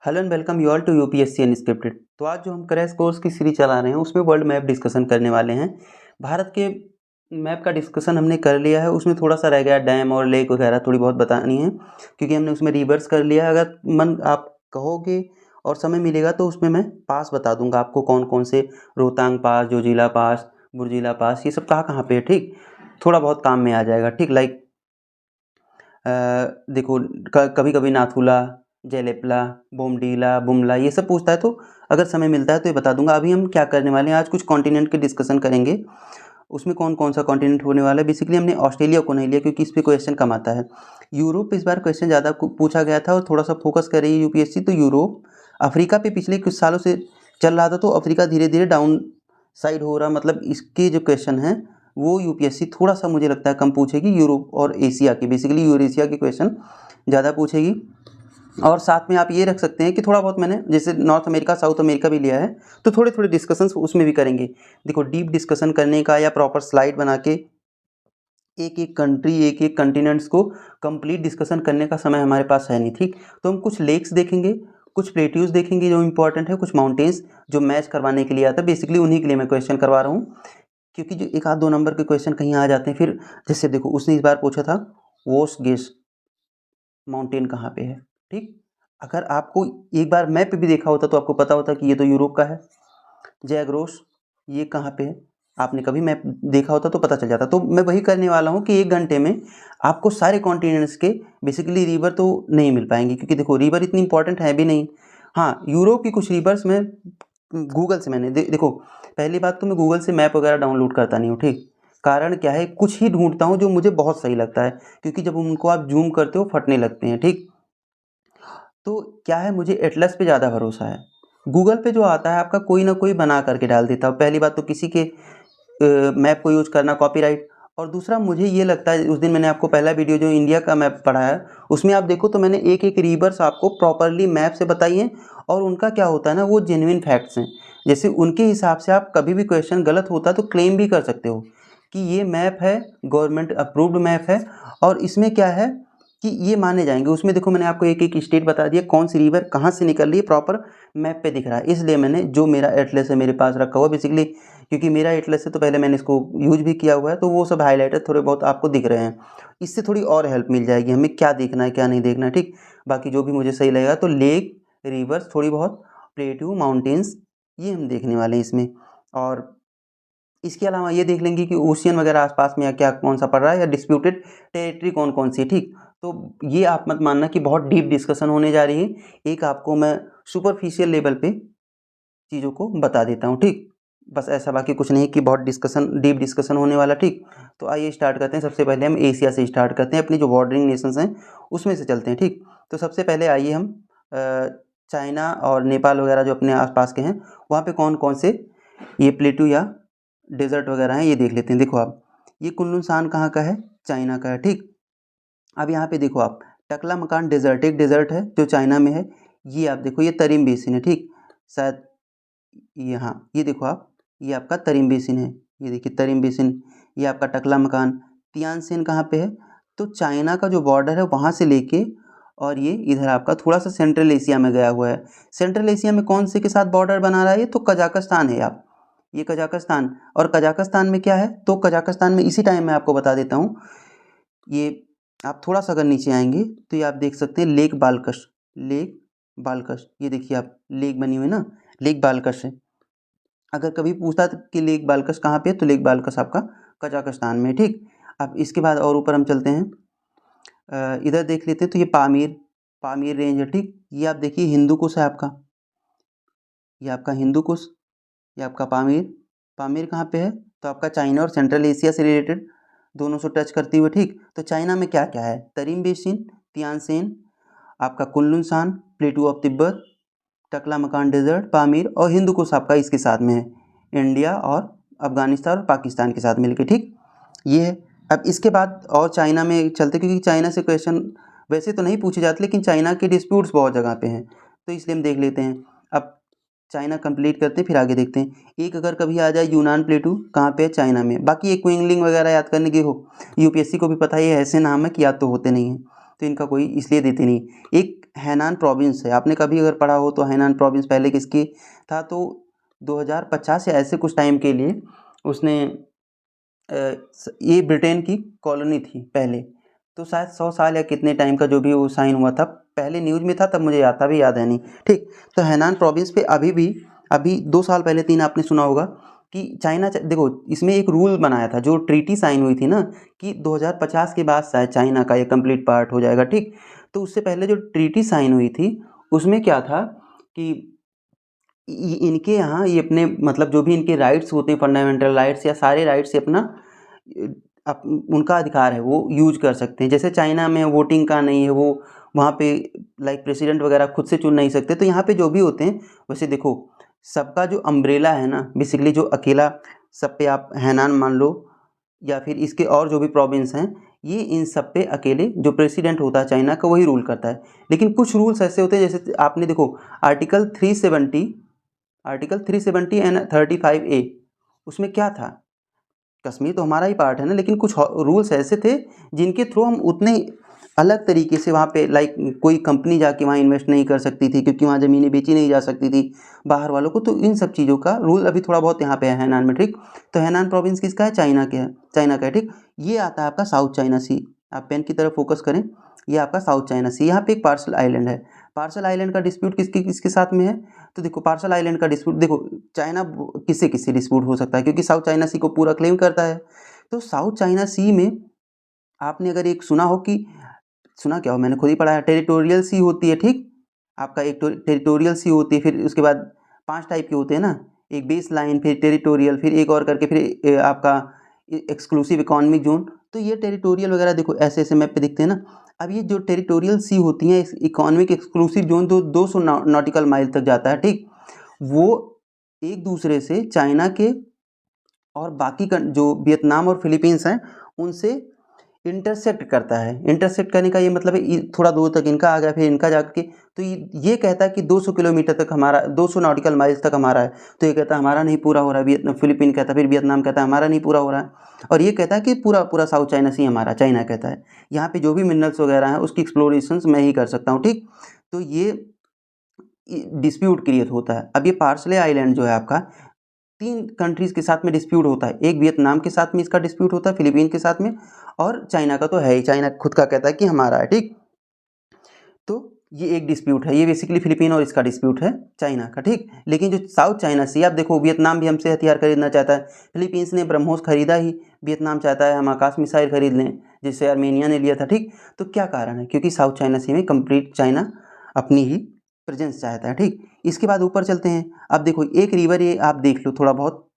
Hello and welcome you all to UPSC unscripted. तो आज जो हम क्रैश कोर्स की सीरीज चला रहे हैं उसमें वर्ल्ड मैप डिस्कशन करने वाले हैं। भारत के मैप का डिस्कशन हमने कर लिया है, उसमें थोड़ा सा रह गया डैम और लेक वगैरह थोड़ी बहुत बतानी है, क्योंकि हमने उसमें रिवर्स कर लिया है। अगर मन आप कहोगे और समय मिलेगा तो उसमें मैं पास बता दूंगा आपको कौन कौन से, रोहतांग पास, जोजिला पास, बुर्जिला पास, ये सब कहाँ कहाँ पे है। ठीक, थोड़ा बहुत काम में आ जाएगा। ठीक, लाइक देखो कभी कभी नाथुला, जयलेपला, बोमडीला, बुमला ये सब पूछता है, तो अगर समय मिलता है तो ये बता दूंगा। अभी हम क्या करने वाले हैं, आज कुछ कॉन्टिनेंट के डिस्कशन करेंगे। उसमें कौन कौन सा कॉन्टिनेंट होने वाला है। बेसिकली हमने ऑस्ट्रेलिया को नहीं लिया क्योंकि इस पर क्वेश्चन कम आता है। यूरोप इस बार क्वेश्चन ज़्यादा पूछा गया था और थोड़ा सा फोकस कर रही है यूपीएससी, तो यूरोप। अफ्रीका पे पिछले कुछ सालों से चल रहा था, तो अफ्रीका धीरे धीरे डाउन साइड हो रहा, मतलब इसके जो क्वेश्चन हैं वो यूपीएससी थोड़ा सा मुझे लगता है कम पूछेगी। यूरोप और एशिया के, बेसिकली यूरेशिया के क्वेश्चन ज़्यादा पूछेगी। और साथ में आप ये रख सकते हैं कि थोड़ा बहुत मैंने जैसे नॉर्थ अमेरिका, साउथ अमेरिका भी लिया है, तो थोड़े थोड़े डिस्कशंस उसमें भी करेंगे। देखो, डीप डिस्कशन करने का या प्रॉपर स्लाइड बना के एक एक कंट्री, एक एक कंटिनेंट्स को कंप्लीट डिस्कशन करने का समय हमारे पास है नहीं। ठीक, तो हम कुछ लेक्स देखेंगे, कुछ प्लेट्यूज देखेंगे जो इंपॉर्टेंट है, कुछ माउंटेन्स जो मैच करवाने के लिए आता है। बेसिकली उन्हीं के लिए मैं क्वेश्चन करवा रहा हूँ, क्योंकि जो एक आध दो नंबर के क्वेश्चन कहीं आ जाते हैं। फिर जैसे देखो, उसने इस बार पूछा था वोस गेस माउंटेन कहाँ पे है। ठीक, अगर आपको एक बार मैप पे भी देखा होता तो आपको पता होता कि ये तो यूरोप का है। जैग्रोस ये कहाँ पे है, आपने कभी मैप देखा होता तो पता चल जाता। तो मैं वही करने वाला हूँ कि 1 घंटे में आपको सारे कॉन्टिनेंट्स के, बेसिकली रिवर तो नहीं मिल पाएंगे क्योंकि देखो रिवर इतनी इंपॉर्टेंट है भी नहीं। हाँ, यूरोप की कुछ रिवर्स में गूगल से मैंने देखो, पहली बात तो मैं गूगल से मैप वगैरह डाउनलोड करता नहीं हूँ। ठीक, कारण क्या है, कुछ ही ढूंढता हूँ जो मुझे बहुत सही लगता है, क्योंकि जब उनको आप जूम करते हो फटने लगते हैं। ठीक, तो क्या है, मुझे एटलस पे ज़्यादा भरोसा है। गूगल पे जो आता है आपका कोई ना कोई बना करके डाल देता है। पहली बात तो किसी के मैप को यूज़ करना कॉपीराइट, और दूसरा मुझे ये लगता है, उस दिन मैंने आपको पहला वीडियो जो इंडिया का मैप पढ़ा है उसमें आप देखो तो मैंने एक एक रिवर्स आपको प्रॉपरली मैप से बताई है, और उनका क्या होता है ना, वो जेन्युइन फैक्ट्स हैं। जैसे उनके हिसाब से आप कभी भी क्वेश्चन गलत होता है तो क्लेम भी कर सकते हो कि ये मैप है, गवर्नमेंट अप्रूव्ड मैप है, और इसमें क्या है कि ये माने जाएंगे। उसमें देखो मैंने आपको एक एक स्टेट बता दिया, कौन सी रिवर कहाँ से निकल रही है, प्रॉपर मैप पे दिख रहा है। इसलिए मैंने जो मेरा एटलस है मेरे पास रखा हुआ, बेसिकली क्योंकि मेरा एटलस है तो पहले मैंने इसको यूज भी किया हुआ है, तो वो सब हाईलाइटर थोड़े बहुत आपको दिख रहे हैं। इससे थोड़ी और हेल्प मिल जाएगी हमें क्या देखना है क्या नहीं देखना है। ठीक, बाकी जो भी मुझे सही लगेगा, तो लेक, रिवर्स, थोड़ी बहुत प्लेट्यू, माउंटेन्स, ये हम देखने वाले हैं इसमें। और इसके अलावा ये देख लेंगे कि ओशियन वगैरह आसपास में या क्या कौन सा पड़ रहा है, या डिस्प्यूटेड टेरिटरी कौन कौन सी है। ठीक, तो ये आप मत मानना कि बहुत डीप डिस्कशन होने जा रही है, एक आपको मैं सुपरफिशियल लेवल पे चीज़ों को बता देता हूँ। ठीक, बस ऐसा, बाकी कुछ नहीं कि बहुत डिस्कशन, डीप डिस्कशन होने वाला। ठीक, तो आइए स्टार्ट करते हैं। सबसे पहले हम एशिया से स्टार्ट करते हैं, अपनी जो बॉर्डरिंग नेशंस हैं उसमें से चलते हैं। ठीक, तो सबसे पहले आइए हम चाइना और नेपाल वगैरह जो अपने आसपास के हैं, वहाँ पे कौन कौन से ये प्लेटू या डेजर्ट वगैरह हैं ये देख लेते हैं। देखो आप, ये कुनलुन सान कहाँ का है, चाइना का है। ठीक, अब यहाँ पे देखो आप, टकला मकान डेजर्ट, एक डेजर्ट है जो चाइना में है। ये आप देखो, ये तरिम बेसिन है। ठीक, शायद यहाँ ये देखो आप, ये आपका तरिम बेसिन है, ये देखिए तरिम बेसिन, ये आपका टकला मकान। तियानसेन कहाँ पे है, तो चाइना का जो बॉर्डर है वहाँ से लेके, और ये इधर आपका थोड़ा सा सेंट्रल एशिया में गया हुआ है। सेंट्रल एशिया में कौन से के साथ बॉर्डर बना रहा है, ये तो कजाकिस्तान है। आप ये कजाकिस्तान, और कजाकिस्तान में क्या है, तो कजाकिस्तान में इसी टाइम मैं आपको बता देता हूँ। ये आप थोड़ा सा अगर नीचे आएंगे तो ये आप देख सकते हैं लेक बालकश, लेक बालकश, ये देखिए आप लेक बनी हुई ना, लेक बालकश है। अगर कभी पूछता कि लेक बालकश कहाँ पे है, तो लेक बालकश आपका कजाकिस्तान में। ठीक, अब इसके बाद और ऊपर हम चलते हैं, इधर देख लेते हैं, तो ये पामीर, पामीर रेंज है। ठीक, ये आप देखिए हिंदू कुश है आपका, ये आपका हिंदू कुश, ये आपका पामीर। पामीर कहाँ पे है, तो आपका चाइना और सेंट्रल एशिया से रिलेटेड दोनों से टच करती हुए। ठीक, तो चाइना में क्या क्या है, तरिम बेसिन, तियानसेन, आपका कुनलुन सान, प्लेटू ऑफ तिब्बत, टकला मकान डेजर्ट, पामीर, और हिंदू कुश आपका इसके साथ में है, इंडिया और अफगानिस्तान और पाकिस्तान के साथ मिलके। ठीक, ये है। अब इसके बाद और चाइना में चलते, क्योंकि चाइना से क्वेश्चन वैसे तो नहीं पूछे जाते, लेकिन चाइना के डिस्प्यूट्स बहुत जगह पे हैं, तो इसलिए हम देख लेते हैं। अब चाइना कंप्लीट करते हैं, फिर आगे देखते हैं। एक अगर कभी आ जाए यूनान प्लेटू, कहाँ पे है, चाइना में। बाकी एक क्विंगलिंग वगैरह याद करने की हो, यूपीएससी को भी पता है ये ऐसे नाम है कि याद तो होते नहीं हैं, तो इनका कोई इसलिए देते नहीं। एक हैनान प्रोविंस है। आपने कभी अगर पढ़ा हो तो हैनान प्रोविंस पहले किसकी था, तो 2050 या ऐसे कुछ टाइम के लिए उसने ये ब्रिटेन की कॉलोनी थी पहले, तो शायद 100 साल या कितने टाइम का जो भी वो साइन हुआ था, पहले न्यूज़ में था तब मुझे याद था, अभी याद है नहीं। ठीक, तो हैनान प्रोविंस पे अभी 2 साल पहले 3 आपने सुना होगा कि चाइना देखो इसमें एक रूल बनाया था, जो ट्रीटी साइन हुई थी ना कि 2050 के बाद शायद चाइना का ये कंप्लीट पार्ट हो जाएगा। ठीक, तो उससे पहले जो ट्रीटी साइन हुई थी उसमें क्या था कि इनके यहाँ ये अपने मतलब जो भी इनके राइट्स होते हैं, फंडामेंटल राइट्स या सारे राइट्स से अपना उनका अधिकार है वो यूज कर सकते हैं। जैसे चाइना में वोटिंग का नहीं है, वो वहाँ पे लाइक प्रेसिडेंट वगैरह खुद से चुन नहीं सकते, तो यहाँ पे जो भी होते हैं वैसे देखो सबका जो अम्ब्रेला है ना, बेसिकली जो अकेला सब पे आप हैनान मान लो या फिर इसके और जो भी प्रोविंस हैं, ये इन सब पे अकेले जो प्रेसिडेंट होता है चाइना का वही रूल करता है। लेकिन कुछ रूल्स ऐसे होते हैं, जैसे आपने देखो आर्टिकल 370 एंड 35A, उसमें क्या था, कश्मीर तो हमारा ही पार्ट है ना, लेकिन कुछ रूल्स ऐसे थे जिनके थ्रू हम उतने अलग तरीके से वहाँ पे लाइक कोई कंपनी जाके वहाँ इन्वेस्ट नहीं कर सकती थी, क्योंकि वहाँ ज़मीनें बेची नहीं जा सकती थी बाहर वालों को। तो इन सब चीज़ों का रूल अभी थोड़ा बहुत यहाँ पे है हैनान में। ठीक, तो हैनान प्रोविंस किसका है, चाइना का है। ठीक, ये आता है आपका साउथ चाइना सी, आप पेन की तरफ फोकस करें, ये आपका साउथ चाइना सी। यहाँ पे एक पार्सल आइलैंड है, पार्सल आइलैंड का डिस्प्यूट किसके साथ में है, तो देखो पार्सल आइलैंड का डिस्प्यूट देखो चाइना किससे डिस्प्यूट हो सकता है, क्योंकि साउथ चाइना सी को पूरा क्लेम करता है। तो साउथ चाइना सी में आपने अगर एक सुना हो कि, सुना क्या हो, मैंने खुद ही पढ़ा है, टेरिटोरियल सी होती है। ठीक, आपका एक टेरिटोरियल सी होती है, फिर उसके बाद 5 टाइप के होते हैं ना, एक बेस लाइन, फिर टेरिटोरियल, फिर एक और करके फिर आपका एक्सक्लूसिव इकोनॉमिक जोन। तो ये टेरिटोरियल वगैरह देखो ऐसे ऐसे मैप पे दिखते हैं ना। अब ये जो टेरिटोरियल सी होती हैं, economic exclusive zone 200 nautical mile तक जाता है। ठीक, वो एक दूसरे से चाइना के और बाकी जो वियतनाम और फिलीपींस हैं उनसे इंटरसेक्ट करता है। इंटरसेक्ट करने का ये मतलब है थोड़ा दूर तक इनका आ गया, फिर इनका जाके, तो ये कहता है कि 200 किलोमीटर तक हमारा, 200 नॉटिकल माइल्स तक हमारा है। तो ये कहता है हमारा नहीं पूरा हो रहा है, फिलीपीन कहता है, फिर वियतनाम कहता है हमारा नहीं पूरा हो रहा है, और ये कहता है कि पूरा पूरा साउथ चाइना सी हमारा, चाइना कहता है यहाँ पे जो भी मिनरल्स वगैरह हैं उसकी एक्सप्लोरेशन मैं ही कर सकता हूँ। ठीक, तो ये डिस्प्यूट क्रिएट होता है। अब ये पार्सले आइलैंड जो है आपका 3 कंट्रीज़ के साथ में डिस्प्यूट होता है, एक वियतनाम के साथ में इसका डिस्प्यूट होता है, फिलीपीन के साथ में, और चाइना का तो है ही, चाइना खुद का कहता है कि हमारा है। ठीक, तो ये एक डिस्प्यूट है, ये बेसिकली फिलीपीन और इसका डिस्प्यूट है चाइना का। ठीक, लेकिन जो साउथ चाइना सी, आप देखो वियतनाम भी हमसे हथियार खरीदना चाहता है, फिलीपींस ने ब्रह्मोस खरीदा ही, वियतनाम चाहता है हम आकाश मिसाइल खरीद लें, जिससे आर्मेनिया ने लिया था। ठीक, तो क्या कारण है, क्योंकि साउथ चाइना सी में कंप्लीट चाइना अपनी ही प्रेजेंस चाहता है। ठीक, इसके बाद ऊपर चलते हैं। अब देखो एक रिवर, ये आप देख लो थोड़ा बहुत,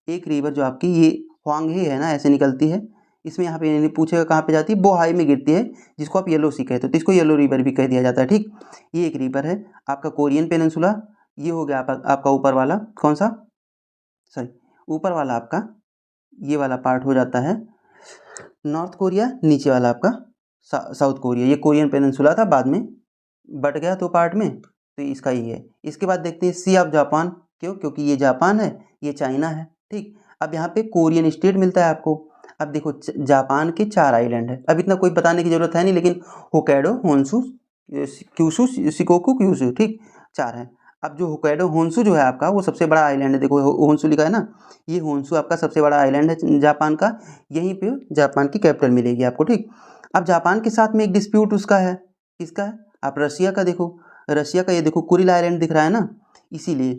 एक रिवर जो आपकी ये हुआंगहे है ना, ऐसे निकलती है, इसमें यहाँ पे पूछेगा कहाँ पे जाती है, बोहाई में गिरती है, जिसको आप येलो सी कहते हो, तो इसको येलो रिवर भी कह दिया जाता है। ठीक, ये एक रिवर है आपका कोरियन पेनिनसुला, ये हो गया आपका ऊपर वाला, कौन सा, सॉरी ऊपर वाला आपका ये वाला पार्ट हो जाता है नॉर्थ कोरिया, नीचे वाला आपका साउथ कोरिया। ये कोरियन पेनिनसुला था, बाद में बट गया 2 पार्ट में, तो इसका ही है। इसके बाद देखते हैं सी ऑफ जापान, क्यों, क्योंकि ये जापान है, ये चाइना है। ठीक, अब यहाँ पे कोरियन स्टेट मिलता है आपको। अब देखो जापान के 4 आइलैंड है, अब इतना कोई बताने की जरूरत है नहीं, लेकिन Hokkaido, Honshu, Kyushu, Shikoku, Kyushu, ठीक 4 हैं। अब जो होक्काइडो होन्शु जो है आपका, वो सबसे बड़ा आइलैंड है, देखो होन्शु लिखा है ना, ये होन्शु आपका सबसे बड़ा आइलैंड है जापान का, यहीं पे जापान की कैपिटल मिलेगी आपको। ठीक, अब जापान के साथ में एक डिस्प्यूट उसका है, किसका है, आप रशिया का देखो, रशिया का ये देखो कुरिल आइलैंड दिख रहा है ना, इसीलिए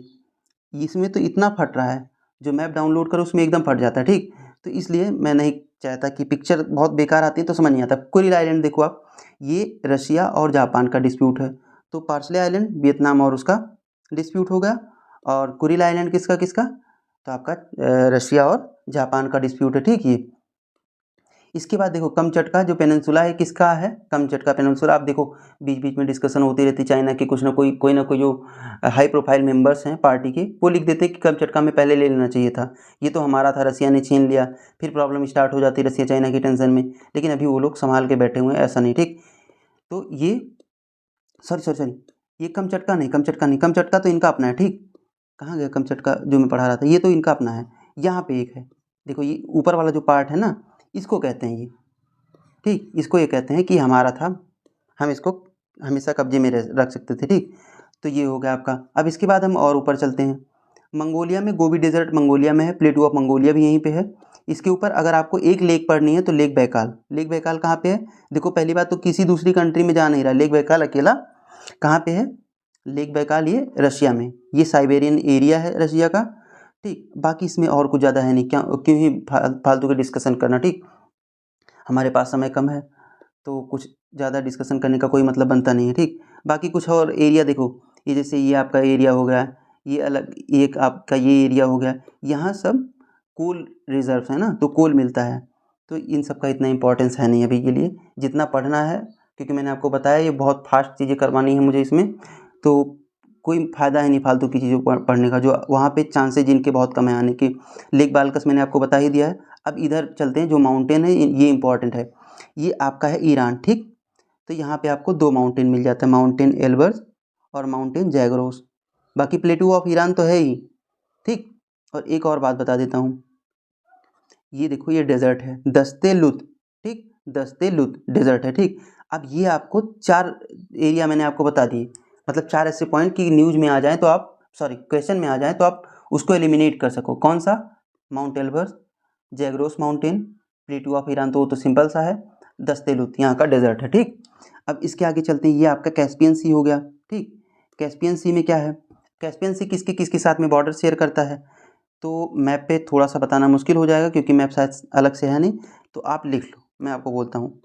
इसमें तो इतना फट रहा है, जो मैप डाउनलोड करो उसमें एकदम फट जाता है। ठीक, तो इसलिए मैं नहीं चाहता कि पिक्चर बहुत बेकार आती है तो समझ नहीं आता। कुरिल आइलैंड देखो आप, ये रशिया और जापान का डिस्प्यूट है, तो पार्सले आइलैंड वियतनाम और उसका डिस्प्यूट हो गया, और कुरिल आइलैंड किसका किसका, तो आपका रशिया और जापान का डिस्प्यूट है। ठीक, ये इसके बाद देखो कमचटका जो पेनिनसुला है, किसका है, कमचटका पेनिनसुला। आप देखो बीच बीच में डिस्कशन होती रहती है चाइना के, कुछ ना कोई जो हाई प्रोफाइल मेंबर्स हैं पार्टी के, वो लिख देते कि कमचटका में पहले ले लेना चाहिए था, ये तो हमारा था, रसिया ने छीन लिया, फिर प्रॉब्लम स्टार्ट हो जाती है रसिया चाइना की टेंशन में, लेकिन अभी वो लोग संभाल के बैठे हुए हैं, ऐसा नहीं। ठीक, तो ये सॉरी ये कमचटका तो इनका अपना है। ठीक, कहाँ गया कमचटका जो मैं पढ़ा रहा था, ये तो इनका अपना है, यहाँ पे एक है, देखो ये ऊपर वाला जो पार्ट है ना, इसको कहते हैं ये, ठीक, इसको ये कहते हैं कि हमारा था, हम इसको हमेशा कब्जे में रख सकते थे, ठीक। तो ये हो गया आपका। अब इसके बाद हम और ऊपर चलते हैं। मंगोलिया में गोबी डेजर्ट मंगोलिया में है, प्लेटू ऑफ मंगोलिया भी यहीं पे है। इसके ऊपर अगर आपको एक लेक पढ़नी है तो लेक बैकाल। लेक बैकाल कहाँ पे है? देखो पहली बात तो किसी दूसरी कंट्री में जा नहीं रहा, लेक बैकाल अकेला कहाँ पे है? लेक बैकाल ये रशिया में, ये साइबेरियन एरिया है रशिया का, ठीक। बाकी इसमें और कुछ ज़्यादा है नहीं, क्यों ही फालतू के डिस्कशन करना, ठीक। हमारे पास समय कम है तो कुछ ज़्यादा डिस्कशन करने का कोई मतलब बनता नहीं है, ठीक। बाकी कुछ और एरिया देखो, ये जैसे ये आपका एरिया हो गया, ये अलग एक आपका ये एरिया हो गया, यहाँ सब कोल रिजर्व है ना, तो कोल मिलता है। तो इन सब का इतना इंपॉर्टेंस है नहीं अभी के लिए, जितना पढ़ना है, क्योंकि मैंने आपको बताया ये बहुत फास्ट चीज़ें करवानी है मुझे इसमें, तो कोई फ़ायदा है नहीं फालतू की चीज़ों पढ़ने का, जो वहाँ पे चांसेज जिनके बहुत कम है आने के। लेक बाल्कस मैंने आपको बता ही दिया है। अब इधर चलते हैं, जो माउंटेन है ये इंपॉर्टेंट है, ये आपका है ईरान, ठीक। तो यहाँ पे आपको 2 माउंटेन मिल जाता है, माउंटेन एल्बर्स और माउंटेन जैग्रोस। बाकी प्लेटू ऑफ ईरान तो है ही, ठीक। और एक और बात बता देता हूँ, ये देखो ये डेजर्ट है दस्ते लुत, ठीक, दस्ते लुत डेजर्ट है, ठीक। अब ये आपको 4 एरिया मैंने आपको बता दिए, मतलब 4 ऐसे पॉइंट की न्यूज़ में आ जाएँ तो आप, सॉरी क्वेश्चन में आ जाएँ तो आप उसको एलिमिनेट कर सको। कौन सा? Mount Elburz, Zagros mountain, plateau of Iran तो वो तो सिंपल सा है, दस्ते लुत यहाँ का डेजर्ट है, ठीक। अब इसके आगे चलते हैं, ये आपका कैस्पियन सी हो गया, ठीक। कैस्पियन सी में क्या है? कैस्पियन सी किसके किसके साथ में बॉर्डर शेयर करता है? तो मैप पे थोड़ा सा बताना मुश्किल हो जाएगा क्योंकि मैप शायद अलग से है नहीं, तो आप लिख लो, मैं आपको बोलता हूँ।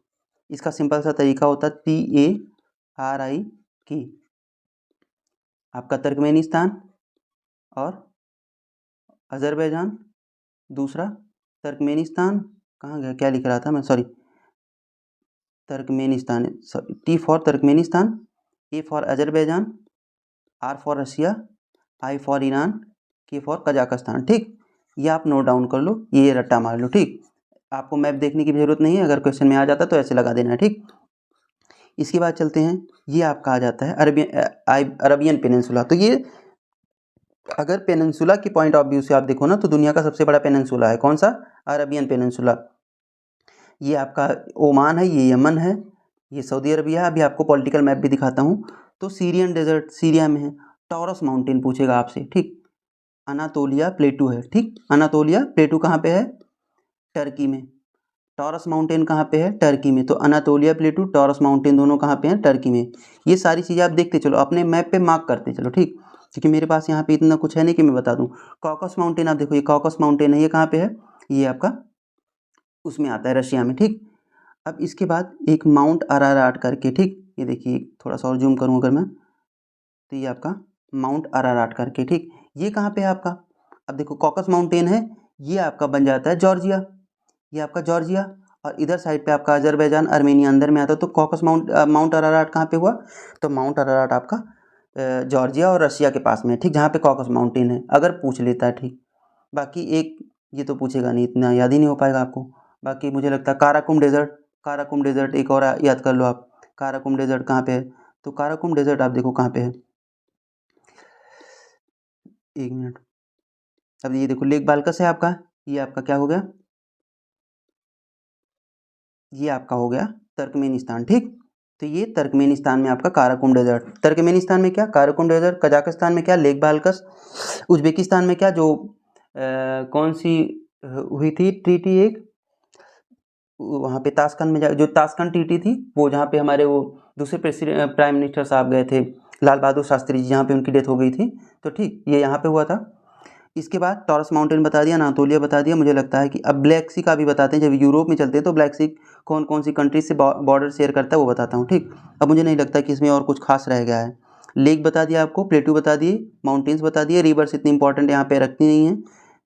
इसका सिंपल सा तरीका होता है TARI की, आपका तुर्कमेनिस्तान और अज़रबैजान, दूसरा तुर्कमेनिस्तान, कहाँ गया, क्या लिख रहा था मैं, sorry, Turkmenistan, T for Turkmenistan, A for Azerbaijan, R for Russia, I for Iran, K for Kazakhstan, ठीक। ये आप नोट डाउन कर लो, ये रट्टा मार लो, ठीक। आपको मैप देखने की ज़रूरत नहीं है, अगर क्वेश्चन में आ जाता तो ऐसे लगा देना है, ठीक। इसके बाद चलते हैं, ये आपका आ जाता है अरबियन पेनिनसुला। तो ये अगर पेनिनसुला की पॉइंट ऑफ व्यू से आप देखो ना, तो दुनिया का सबसे बड़ा पेनिनसुला है, कौन सा? Arabian peninsula. ये आपका ओमान है, ये यमन है, ये सऊदी अरबिया है। अभी आपको पॉलिटिकल मैप भी दिखाता हूँ। तो सीरियन डेजर्ट सीरिया में है, टॉरस माउंटेन पूछेगा आपसे, ठीक। अनातोलिया प्लेटू है, ठीक। अनातोलिया प्लेटू कहाँ पे है? टर्की में। टॉरस माउंटेन कहाँ पे है? टर्की में। तो अनातोलिया प्लेटू, टॉरस माउंटेन दोनों कहाँ पे हैं? टर्की में। ये सारी चीज़ें आप देखते चलो, अपने मैप पे मार्क करते चलो, ठीक। क्योंकि मेरे पास यहाँ पे इतना कुछ है नहीं कि मैं बता दूँ। कॉकस माउंटेन आप देखो, ये कॉकस माउंटेन है, ये कहाँ पे है? ये आपका उसमें आता है, रशिया में, ठीक। अब इसके बाद एक माउंट अराराट करके, ठीक, ये देखिए थोड़ा सा और जूम करूँ अगर मैं, तो ये आपका माउंट अराराट करके, ठीक। ये कहाँ पे है आपका? अब देखो कॉकस माउंटेन है, ये आपका बन जाता है जॉर्जिया, ये आपका जॉर्जिया। और इधर साइड पे आपका अजरबैजान अर्मेनिया अंदर में आता है। तो कॉकस माउंट अराराट कहाँ पे हुआ? तो माउंट अराराट आपका जॉर्जिया और रशिया के पास में है, ठीक, जहाँ पे कॉकस माउंटेन है, अगर पूछ लेता है, ठीक। बाकी एक ये तो पूछेगा नहीं, इतना याद ही नहीं हो पाएगा आपको। बाकी मुझे लगता है काराकुम डेजर्ट, काराकुम डेजर्ट एक और याद कर लो आप, काराकुम डेजर्ट कहाँ पे है? तो काराकुम डेजर्ट आप देखो कहाँ पे है, एक मिनट। अब ये देखो लेक बाल्कस है आपका, ये आपका क्या हो गया? ये आपका हो गया तुर्कमेनिस्तान, ठीक। तो ये तुर्कमेनिस्तान में आपका काराकुम डेजर्ट, तुर्कमेनिस्तान में क्या? काराकुम डेजर्ट, कजाकिस्तान में क्या? लेक बाल्कस, उज्बेकिस्तान में क्या? जो कौन सी हुई थी ट्रीटी एक, वहाँ पे ताशकंद में जो ताशकंद ट्रीटी थी, वो जहाँ पे हमारे वो दूसरे प्रेसिडेंट प्राइम मिनिस्टर साहब गए थे, लाल बहादुर शास्त्री जी, जहाँ पे उनकी डेथ हो गई थी, तो ठीक ये यहाँ पे हुआ था। इसके बाद टॉरस माउंटेन बता दिया, अनातोलिया बता दिया। मुझे लगता है कि अब ब्लैक सी का भी बताते हैं, जब यूरोप में चलते हैं तो ब्लैक सी कौन कौन सी कंट्री से बॉर्डर शेयर करता है वो बताता हूँ, ठीक। अब मुझे नहीं लगता कि इसमें और कुछ खास रह गया है। लेक बता दिया आपको, प्लेटू बता दिए, माउंटेन्स बता दिए, रिवर्स इतनी इंपॉर्टेंट यहाँ पे रखती नहीं है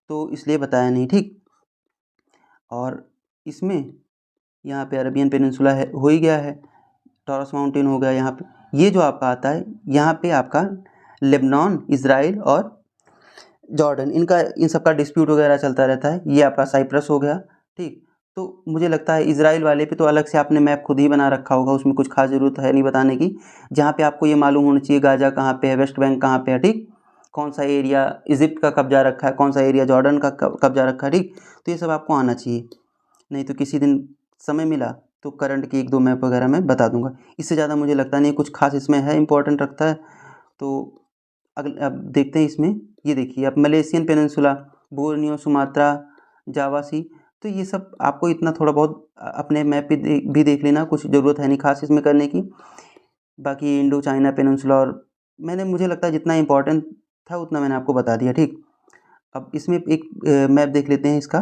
तो इसलिए बताया नहीं, ठीक। और इसमें यहाँ पे अरबियन पेनिनसुला है, हो ही गया है, टॉरस माउंटेन हो गया यहाँ पे। ये जो आपका आता है यहाँ पे आपका लेबनान, इजराइल और जॉर्डन, इनका इन सब का डिस्प्यूट वगैरह चलता रहता है। ये आपका साइप्रस हो गया, ठीक। तो मुझे लगता है इजराइल वाले पे तो अलग से आपने मैप खुद ही बना रखा होगा, उसमें कुछ खास ज़रूरत है नहीं बताने की। जहाँ पे आपको ये मालूम होना चाहिए गाजा कहाँ पे है, वेस्ट बैंक कहाँ पे है, ठीक, कौन सा एरिया इजिप्ट का कब्जा रखा है, कौन सा एरिया जॉर्डन का कब्जा रखा है, ठीक। तो ये सब आपको आना चाहिए, नहीं तो किसी दिन समय मिला तो करंट की 1-2 मैप वगैरह मैं बता दूंगा। इससे ज़्यादा मुझे लगता नहीं कुछ खास इसमें है इम्पोर्टेंट रखता है। तो अब देखते हैं इसमें। ये देखिए आप मलेशियन पेनिनसुला, बोर्नियो, सुमात्रा, जावा सी, तो ये सब आपको इतना थोड़ा बहुत अपने मैप पे भी देख लेना, कुछ ज़रूरत है नहीं खास इसमें करने की। बाकी इंडो चाइना पेनिनसुला और मुझे लगता है जितना इम्पोर्टेंट था उतना मैंने आपको बता दिया, ठीक। अब इसमें एक मैप देख लेते हैं इसका,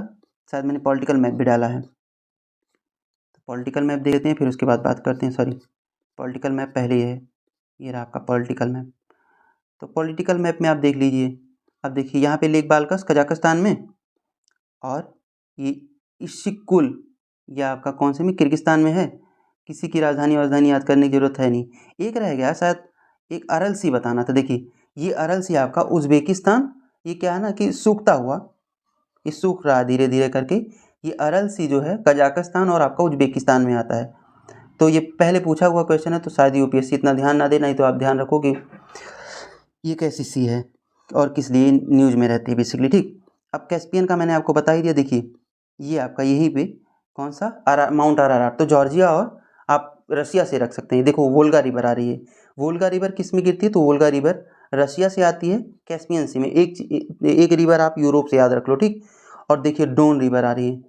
शायद मैंने पॉलिटिकल मैप भी डाला है, तो पॉलिटिकल मैप देख लेते हैं फिर उसके बाद बात करते हैं। सॉरी, पॉलिटिकल मैप पहले ही है, ये रहा आपका पॉलिटिकल मैप। तो पॉलिटिकल मैप में आप देख लीजिए। अब देखिए यहाँ पे लेक बाल्कस कजाकिस्तान में, और ये इशिकुल ये आपका कौन से में, किर्गिस्तान में है। किसी की राजधानी याद करने की ज़रूरत है नहीं। एक रह गया शायद, एक अरल सी बताना था। देखिए ये अरल सी आपका उज़्बेकिस्तान, ये क्या है ना कि सूखता हुआ, ये सूख रहा है धीरे धीरे करके। ये अरल सी जो है कजाकिस्तान और आपका उज़्बेकिस्तान में आता है। तो ये पहले पूछा हुआ क्वेश्चन है, तो शायद यूपीएससी इतना ध्यान ना दे, नहीं तो आप ध्यान रखो कि ये कैसी सी है और किस लिए न्यूज़ में रहती है बेसिकली, ठीक। अब कैस्पियन का मैंने आपको बता ही दिया। देखिए ये आपका यहीं पे कौन सा माउंट आराराट, तो जॉर्जिया और आप रशिया से रख सकते हैं। देखो वोल्गा रिवर आ रही है, वोल्गा रिवर किस में गिरती है, तो वोल्गा रिवर रशिया से आती है कैस्पियन सी में। एक रिवर आप यूरोप से याद रख लो, ठीक। और देखिए डॉन रिवर आ रही है,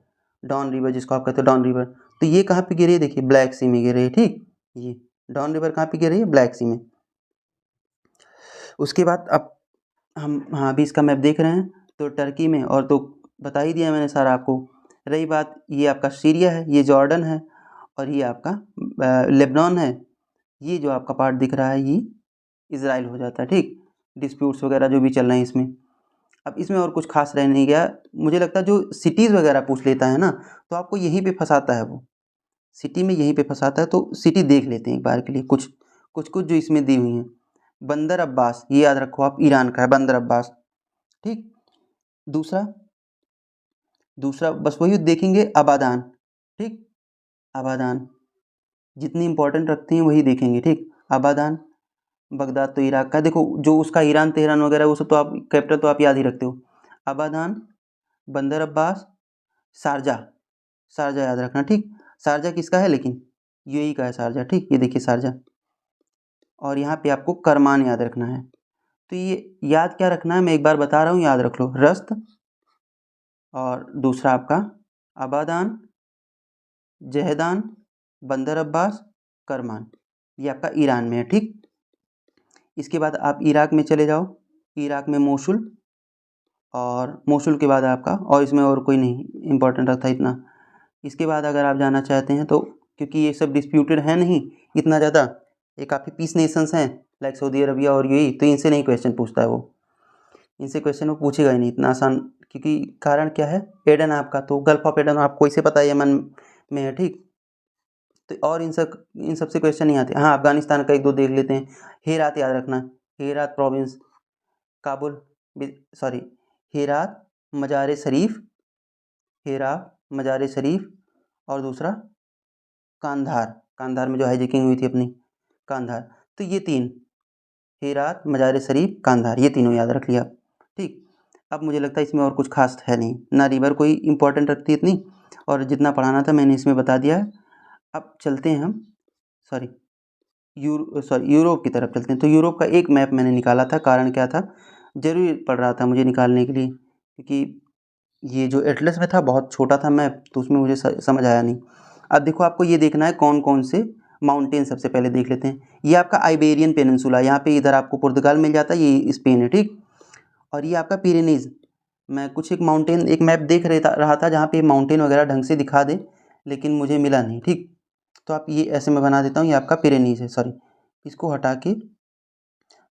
डॉन रिवर जिसको आप कहते हो डॉन रिवर, तो ये कहाँ पे गिर रही है, देखिए ब्लैक सी में गिर रही है, ठीक। ये डॉन रिवर कहाँ पे गिर रही है, ब्लैक सी में। उसके बाद अब हम हाँ अभी इसका मैप देख रहे हैं, तो टर्की में, और तो बता ही दिया मैंने सारा आपको। रही बात, ये आपका सीरिया है, ये जॉर्डन है, और ये आपका लेबनान है। ये जो आपका पार्ट दिख रहा है ये इज़राइल हो जाता है, ठीक। डिस्प्यूट्स वगैरह जो भी चल रहे हैं इसमें। अब इसमें और कुछ खास रह नहीं गया। मुझे लगता है जो सिटीज़ वगैरह पूछ लेता है ना, तो आपको यहीं पे फंसाता है वो, सिटी में यहीं पे फंसाता है। तो सिटी देख लेते हैं एक बार के लिए, कुछ कुछ जो इसमें दी हुई हैं। बंदर अब्बास, ये याद रखो आप, ईरान का है बंदर अब्बास, ठीक। दूसरा दूसरा बस वही देखेंगे, आबादान, ठीक। आबादान जितनी इंपॉर्टेंट रखते हैं वही देखेंगे, ठीक। आबादान, बगदाद तो इराक का, देखो जो उसका ईरान तेहरान वगैरह वो सब तो आप कैपिटल तो आप याद ही रखते हो। आबादान, बंदर अब्बास, शारजा, शारजा याद रखना, ठीक। शारजा किसका है लेकिन, यूएई का है शारजा, ठीक। ये देखिए शारजा। और यहाँ पे आपको करमान याद रखना है। तो ये याद क्या रखना है, मैं एक बार बता रहा हूँ, याद रख लो। रस्त, और दूसरा आपका आबादान, जहदान, बंदर अब्बास, करमान, ये आपका ईरान में है, ठीक। इसके बाद आप इराक में चले जाओ, इराक में मोसुल, और मोसुल के बाद आपका, और इसमें और कोई नहीं इम्पोर्टेंट रखता इतना। इसके बाद अगर आप जाना चाहते हैं तो, क्योंकि ये सब डिस्प्यूटेड है नहीं इतना ज़्यादा, ये काफ़ी पीस नेशंस हैं लाइक सऊदी अरबिया और यूएई, तो इनसे नहीं क्वेश्चन पूछता है वो, इनसे क्वेश्चन वो पूछेगा ही नहीं इतना आसान। क्योंकि कारण क्या है, एडन आपका, तो गल्फ ऑफ एडन आपको इसे पता है, यमन में है, ठीक। तो और इन सब से क्वेश्चन नहीं आते। हाँ अफगानिस्तान का 1-2 देख लेते हैं। हेरात याद रखना, हेरात प्रोविंस, काबुल, सॉरी हेरात, मज़ार शरीफ, हेरात मज़ार शरीफ, और दूसरा कांधार, कांधार में जो हाईजैकिंग हुई थी अपनी, कांधार। तो ये 3, हेरात, मज़ार शरीफ, कांधार, ये तीनों याद रख लिया, ठीक। अब मुझे लगता है इसमें और कुछ खास है नहीं ना, रिवर कोई इंपॉर्टेंट रखती है इतनी, और जितना पढ़ाना था मैंने इसमें बता दिया है। अब चलते हैं हम, सॉरी यूरोप की तरफ चलते हैं। तो यूरोप का एक मैप मैंने निकाला था, कारण क्या था, ज़रूरी पड़ रहा था मुझे निकालने के लिए, क्योंकि ये जो एटलस में था बहुत छोटा था मैप, तो उसमें मुझे समझ आया नहीं। अब देखो आपको ये देखना है कौन कौन से माउंटेन, सबसे पहले देख लेते हैं। ये आपका आइबेरियन पेनिनसुला, यहाँ पे इधर आपको पुर्तगाल मिल जाता है, ये स्पेन है, ठीक। और ये आपका पिरेनीज़, मैं कुछ एक मैप देख रहा था जहाँ पे माउंटेन वगैरह ढंग से दिखा दे, लेकिन मुझे मिला नहीं, ठीक। तो आप ये ऐसे मैं बना देता हूँ, ये आपका पिरेनीज़ है, सॉरी इसको हटा के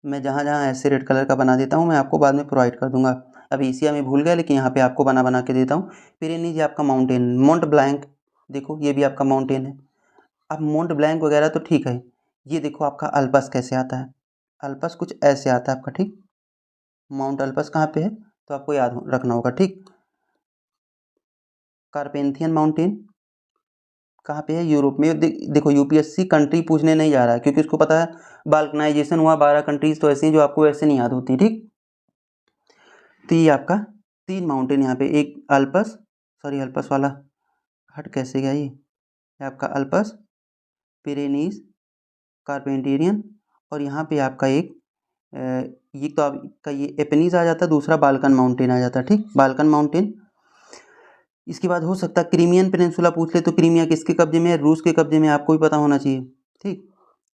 मैं जहाँ जहाँ ऐसे रेड कलर का बना देता हूँ, मैं आपको बाद में प्रोवाइड कर दूंगा। अभी एशिया में भूल गया, लेकिन यहाँ पे आपको बना के देता हूँ। पिरेनीज आपका माउंटेन, मोंट ब्लैंक, देखो ये भी आपका माउंटेन है। अब मोंट ब्लैंक वगैरह तो ठीक है, ये देखो आपका अल्पस कैसे आता है, अल्पस कुछ ऐसे आता है आपका, ठीक। माउंट अल्पस कहाँ पे है, तो आपको याद रखना होगा, ठीक। कार्पेंथियन माउंटेन कहाँ पे है, यूरोप में। देखो यूपीएससी कंट्री पूछने नहीं जा रहा है, क्योंकि उसको पता है बाल्कनाइजेशन हुआ 12 कंट्रीज तो ऐसी हैं जो आपको वैसे नहीं याद होती, ठीक। तो ये आपका 3 माउंटेन यहाँ पे, एक अल्पस, सॉरी अल्पस वाला हट कैसे गया ये, आपका अल्पस, पिरेनीज, कार्पेंटेरियन, और यहाँ पे आपका एक ये तो आपका ये एपेनीज आ जाता है, दूसरा बाल्कन माउंटेन आ जाता है, ठीक, बाल्कन माउंटेन। इसके बाद हो सकता है क्रीमियन पेनिनसुला पूछ ले, तो क्रीमिया किसके कब्जे में है? रूस के कब्जे में, आपको भी पता होना चाहिए, ठीक।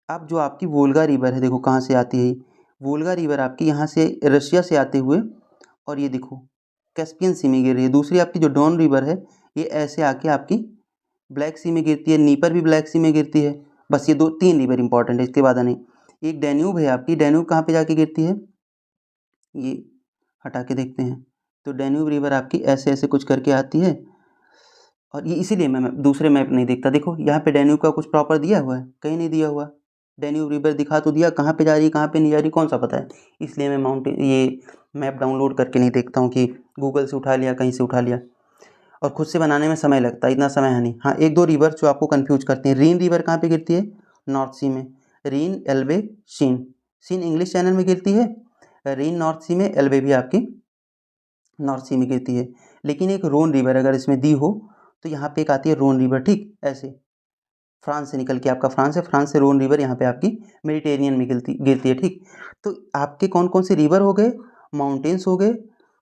अब जो आपकी वोल्गा रिवर है, देखो कहाँ से आती है। वोल्गा रिवर आपकी यहाँ से रशिया से आते हुए, और ये देखो कैस्पियन सी में गिर रही है। दूसरी आपकी जो डॉन रिवर है, ये ऐसे आके आपकी ब्लैक सी में गिरती है। नीपर भी ब्लैक सी में गिरती है। बस ये 2-3 रिवर इंपॉर्टेंट है, इसके बाद नहीं। एक डैन्यूब है आपकी, डैन्यूब कहाँ पे जाके गिरती है, ये हटा के देखते हैं। तो डैन्यूब रिवर आपकी ऐसे ऐसे कुछ करके आती है, और ये इसीलिए मैं दूसरे मैप नहीं देखता। देखो यहाँ पे डैन्यूब का कुछ प्रॉपर दिया हुआ है, कहीं नहीं दिया हुआ। डैन्यूब रिवर दिखा तो दिया, कहाँ पे जा रही है कहाँ पे नहीं जा रही कौन सा पता है। इसलिए मैं माउंटेन ये मैप डाउनलोड करके नहीं देखता हूँ कि गूगल से उठा लिया, कहीं से उठा लिया, और खुद से बनाने में समय लगता है, इतना समय है नहीं। हाँ, 1-2 रिवर जो आपको कन्फ्यूज करते हैं। रीन रिवर कहाँ पे गिरती है? नॉर्थ सी में। रीन, एल्बे, शीन। शीन इंग्लिश चैनल में गिरती है, रीन नॉर्थ सी में, एल्बे भी आपकी नॉर्थ सी में गिरती है। लेकिन एक रोन रिवर अगर इसमें दी हो तो यहाँ पे एक आती है रोन रिवर, ठीक, ऐसे फ्रांस से निकल के, आपका फ्रांस है, फ्रांस से रोन रिवर यहाँ पे आपकी मेडिटेरियन में गिरती है, ठीक। तो आपके कौन कौन से रिवर हो गए, माउंटेन्स हो गए,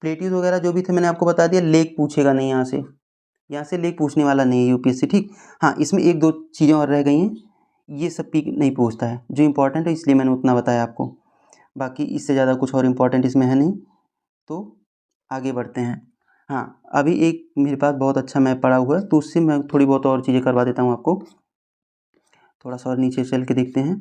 प्लेट्यूज वगैरह जो भी थे मैंने आपको बता दिया। लेक पूछेगा नहीं यहाँ से लेक पूछने वाला नहीं है यूपीएससी, ठीक। हाँ, इसमें 1-2 चीज़ें और रह गई हैं, ये सब पीक नहीं पूछता है जो इंपॉर्टेंट है, इसलिए मैंने उतना बताया आपको। बाकी इससे ज़्यादा कुछ और इम्पोर्टेंट इसमें है नहीं, तो आगे बढ़ते हैं। हाँ, अभी एक मेरे पास बहुत अच्छा मैप पड़ा हुआ है, तो उससे मैं थोड़ी बहुत और चीज़ें करवा देता हूँ आपको। थोड़ा सा और नीचे चल के देखते हैं।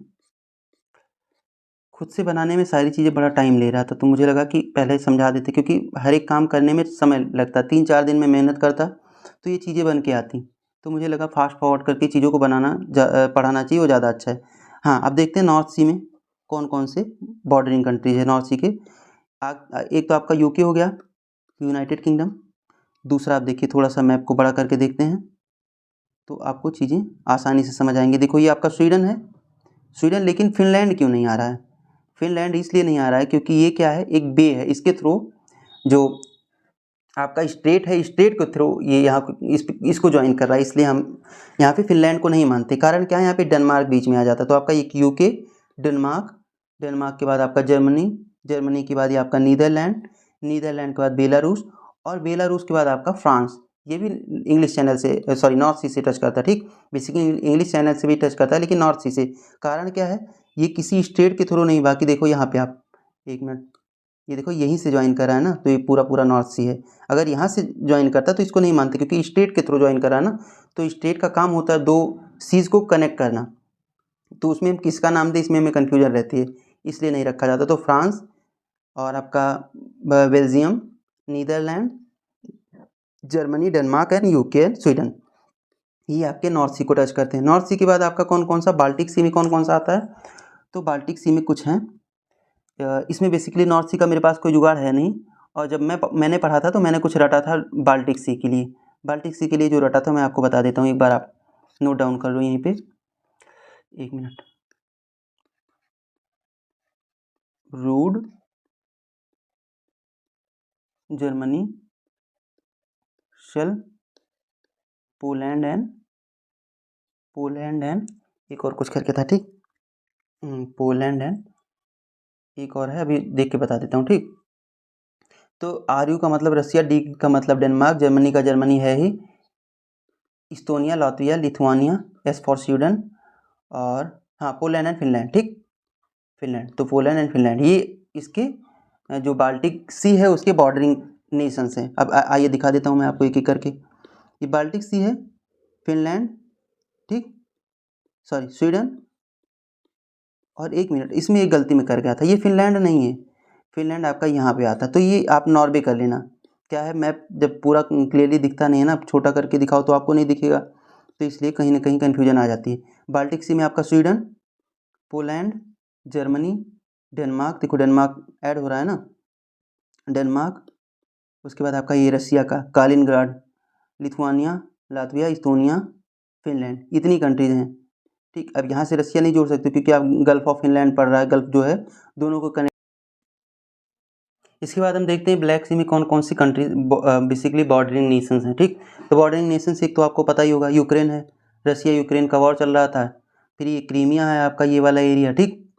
खुद से बनाने में सारी चीज़ें बड़ा टाइम ले रहा था, तो मुझे लगा कि पहले समझा देते, क्योंकि हर एक काम करने में समय लगता, 3-4 दिन में मेहनत करता तो ये चीज़ें बन के आती। तो मुझे लगा फास्ट फॉरवर्ड करके चीज़ों को पढ़ाना चाहिए, वो ज़्यादा अच्छा है। हाँ, अब देखते हैं नॉर्थ सी में कौन कौन से बॉर्डरिंग कंट्रीज है नॉर्थ सी के। एक तो आपका यूके हो गया, यूनाइटेड किंगडम। दूसरा आप देखिए, थोड़ा सा मैप को बड़ा करके देखते हैं तो आपको चीज़ें आसानी से समझ आएंगी। देखो ये आपका स्वीडन है, स्वीडन, लेकिन फिनलैंड क्यों नहीं आ रहा है? फिनलैंड इसलिए नहीं आ रहा है क्योंकि ये क्या है, एक बे है, इसके थ्रू जो आपका स्ट्रेट है, स्ट्रेट के थ्रू ये यहाँ इसको ज्वाइन कर रहा है, इसलिए हम यहाँ पे फिनलैंड को नहीं मानते। कारण क्या है, यहाँ पे डेनमार्क बीच में आ जाता है। तो आपका एक यूके, डेनमार्क, डेनमार्क के बाद आपका जर्मनी, जर्मनी के बाद ये आपका नीदरलैंड, नीदरलैंड के बाद बेलारूस, और बेलारूस के बाद आपका फ्रांस। ये भी इंग्लिश चैनल से, सॉरी नॉर्थ सी से टच करता है, ठीक। बेसिकली इंग्लिश चैनल से भी टच करता है, लेकिन नॉर्थ सी से। कारण क्या है, ये किसी स्टेट के थ्रू नहीं, बाकी देखो यहाँ पे आप, एक मिनट, ये देखो यहीं से ज्वाइन करा है ना, तो ये पूरा पूरा नॉर्थ सी है। अगर यहाँ से ज्वाइन करता तो इसको नहीं मानते, क्योंकि स्टेट के थ्रू ज्वाइन करा है ना, तो स्टेट का काम होता है 2 सीज को कनेक्ट करना। तो उसमें हम किसका नाम दें, इसमें हमें कन्फ्यूजन रहती है, इसलिए नहीं रखा जाता। तो फ्रांस, और आपका Belgium, Netherlands, Germany, Denmark and UK and Sweden, ये आपके नॉर्थ सी को टच करते हैं। नॉर्थ सी के बाद आपका कौन कौन सा, बाल्टिक सी में कौन कौन सा आता है? तो बाल्टिक सी में कुछ हैं, इसमें बेसिकली नॉर्थ सी का मेरे पास कोई जुगाड़ है नहीं, और जब मैंने पढ़ा था तो मैंने कुछ रटा था बाल्टिक सी के लिए। बाल्टिक सी के लिए जो रटा था मैं आपको बता देता हूँ, एक बार आप नोट डाउन कर लो यहीं पे, 1 मिनट। रूड, जर्मनी, शेल, पोलैंड एंड एक और कुछ करके था, ठीक। पोलैंड एंड एक और है, अभी देख के बता देता हूँ, ठीक। तो RU का मतलब रसिया, D का मतलब डेनमार्क, जर्मनी का जर्मनी है ही, Estonia, Latvia, Lithuania, S for Sweden, और हाँ पोलैंड एंड फिनलैंड, ठीक। फिनलैंड, तो पोलैंड एंड फिनलैंड ये इसके जो बाल्टिक सी है उसके बॉर्डरिंग नेशंस हैं। अब आइए दिखा देता हूँ मैं आपको एक एक करके। ये बाल्टिक सी है, फिनलैंड, ठीक, सॉरी स्वीडन, और 1 मिनट, इसमें एक गलती में कर गया था, ये फिनलैंड नहीं है, फिनलैंड आपका यहाँ पे आता है। तो ये आप नॉर्वे कर लेना। क्या है, मैप जब पूरा क्लियरली दिखता नहीं है ना, छोटा करके दिखाओ तो आपको नहीं दिखेगा, तो इसलिए कहीं ना कहीं कन्फ्यूजन आ जाती है। बाल्टिक सी में आपका स्वीडन, पोलैंड, जर्मनी, डेनमार्क, देखो डेनमार्क ऐड हो रहा है ना, डेनमार्क, उसके बाद आपका ये रसिया का कालिनग्राड, लिथुआनिया, लातविया, इस्तोनिया, फिनलैंड, इतनी कंट्रीज हैं, ठीक। अब यहाँ से रसिया नहीं जोड़ सकते क्योंकि आप गल्फ ऑफ फिनलैंड पढ़ रहा है, गल्फ जो है दोनों को कनेक्ट। इसके बाद हम देखते हैं ब्लैक सी में कौन कौन सी कंट्रीज बेसिकली बॉर्डरिंग नेशंस हैं, ठीक। तो बॉर्डरिंग नेशंस एक तो आपको पता ही होगा, यूक्रेन है, रसिया यूक्रेन का वॉर चल रहा था। फिर ये क्रीमिया है आपका, ये वाला एरिया, ठीक,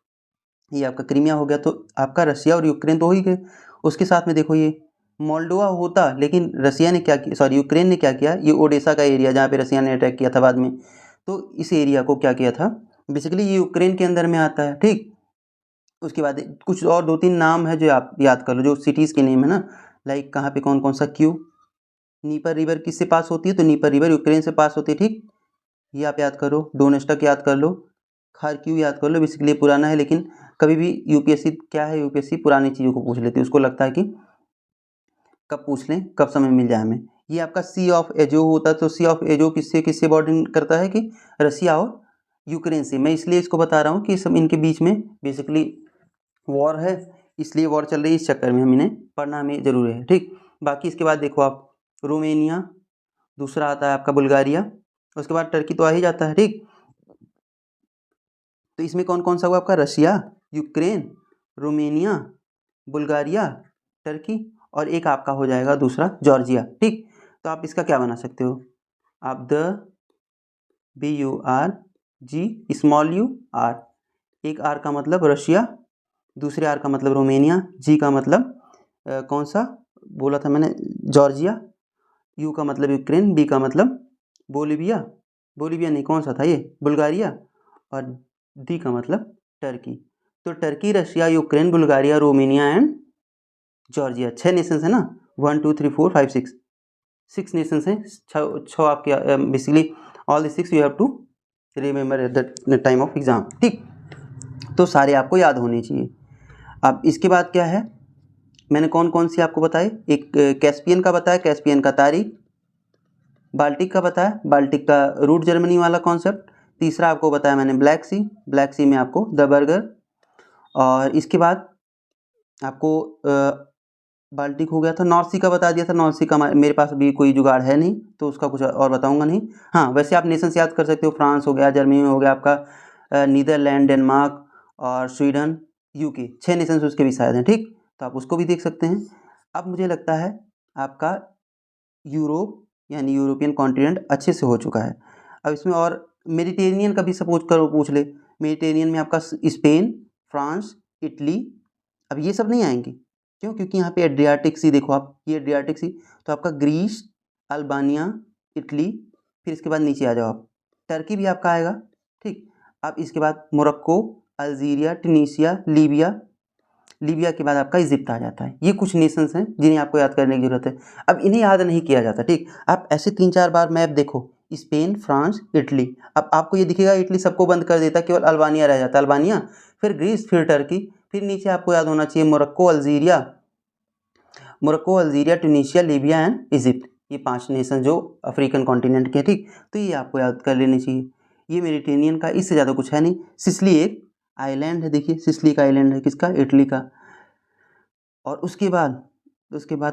ये आपका क्रीमिया हो गया, तो आपका रसिया और यूक्रेन तो हो ही गए। उसके साथ में देखो ये मोल्डोवा होता, लेकिन रसिया ने क्या किया, सॉरी यूक्रेन ने क्या किया, ये ओडेसा का एरिया जहाँ पे रसिया ने अटैक किया था बाद में, तो इस एरिया को क्या किया था, बेसिकली ये यूक्रेन के अंदर में आता है, ठीक। उसके बाद कुछ और 2-3 नाम है जो आप याद कर लो, जो सिटीज़ के नेम है ना, लाइक कहाँ पे कौन कौन सा, क्यू, नीपर रिवर किससे पास होती है, तो नीपर रिवर यूक्रेन से पास होती है, ठीक, ये आप याद करो। डोनेस्टक याद कर लो, खार्किव याद कर लो, बेसिकली पुराना है, लेकिन कभी भी यूपीएससी क्या है, यूपीएससी पुरानी चीज़ों को पूछ लेती है, उसको लगता है कि कब पूछ लें, कब समय मिल जाए हमें। ये आपका सी ऑफ एजो होता है, तो सी ऑफ एजो किससे किससे बॉर्डरिंग करता है, कि रसिया और यूक्रेन से। मैं इसलिए इसको बता रहा हूँ कि सब इनके बीच में बेसिकली वॉर है, इसलिए वॉर चल रही है, इस चक्कर में हम इन्हें पढ़ना हमें ज़रूरी है, ठीक। बाकी इसके बाद देखो आप, रोमेनिया, दूसरा आता है आपका बुल्गारिया, उसके बाद टर्की तो आ ही जाता है, ठीक। तो इसमें कौन कौन सा हुआ आपका, Russia, Ukraine, Romania, Bulgaria, Turkey, और एक आपका हो जाएगा दूसरा जॉर्जिया, ठीक। तो आप इसका क्या बना सकते हो, आप BURG, एक आर का मतलब रशिया, दूसरे आर का मतलब रोमेनिया, जी का मतलब कौन सा बोला था मैंने, जॉर्जिया, यू का मतलब यूक्रेन, बी का मतलब बोलिविया, बोलिविया नहीं, कौन सा था ये, बुल्गारिया, और डी का मतलब टर्की। तो Turkey, Russia, Ukraine, Bulgaria, Romania and Georgia, 6 Nations है ना, 1 2 3 4 5 6 नेशंस हैं, छः आपके, basically all the 6 you have to remember at the time of exam, ठीक। तो सारे आपको याद होने चाहिए। अब इसके बाद क्या है, मैंने कौन कौन सी आपको बताए, एक कैस्पियन का बताया, कैस्पियन का तारीख, बाल्टिक का बताया, बाल्टिक का रूट जर्मनी वाला कॉन्सेप्ट, तीसरा आपको बताया मैंने ब्लैक सी, ब्लैक सी में आपको द बर्गर, और इसके बाद आपको बाल्टिक हो गया था, नॉर्थ सी का बता दिया था, नॉर्थ सी का मेरे पास अभी कोई जुगाड़ है नहीं, तो उसका कुछ और बताऊंगा नहीं। हाँ, वैसे आप नेशंस याद कर सकते हो, फ्रांस हो गया, जर्मनी हो गया आपका, नीदरलैंड, डेनमार्क और स्वीडन, यूके, 6 नेशंस उसके भी शायद हैं, ठीक। तो आप उसको भी देख सकते हैं। अब मुझे लगता है आपका यूरोप यानी यूरोपियन कॉन्टिनेंट अच्छे से हो चुका है। अब इसमें और मेडिटेरियन का भी सपोज करो, पूछ ले, मेडिटेरियन में आपका स्पेन, फ्रांस, इटली, अब ये सब नहीं आएंगे, क्यों, क्योंकि यहाँ पे एड्रियाटिक सी देखो आप, ये एड्रियाटिक सी, तो आपका ग्रीस, अल्बानिया, इटली, फिर इसके बाद नीचे आ जाओ आप, टर्की भी आपका आएगा, ठीक। अब इसके बाद Morocco, Algeria, Tunisia, Libya, Libya के बाद आपका इजिप्ट आ जाता है। ये कुछ नेशंस हैं जिन्हें आपको याद करने की जरूरत है। अब इन्हें याद नहीं किया जाता, ठीक। आप ऐसे 3-4 बार मैप देखो, स्पेन, फ्रांस, इटली, अब आपको ये दिखेगा इटली सबको बंद कर देता, केवल अल्बानिया रह जाता, अल्बानिया, फिर ग्रीस, फिर टर्की, फिर नीचे आपको याद होना चाहिए Morocco, Algeria, Tunisia, Libya and Egypt, ये 5 नेशन जो अफ्रीकन कॉन्टिनेंट के, ठीक। तो ये आपको याद कर लेनी चाहिए। ये मेडिटेरियन का, इससे ज़्यादा कुछ है नहीं। सिसिली एक आइलैंड है, देखिए सिसिली का आइलैंड है, किसका, इटली का। और उसके बाद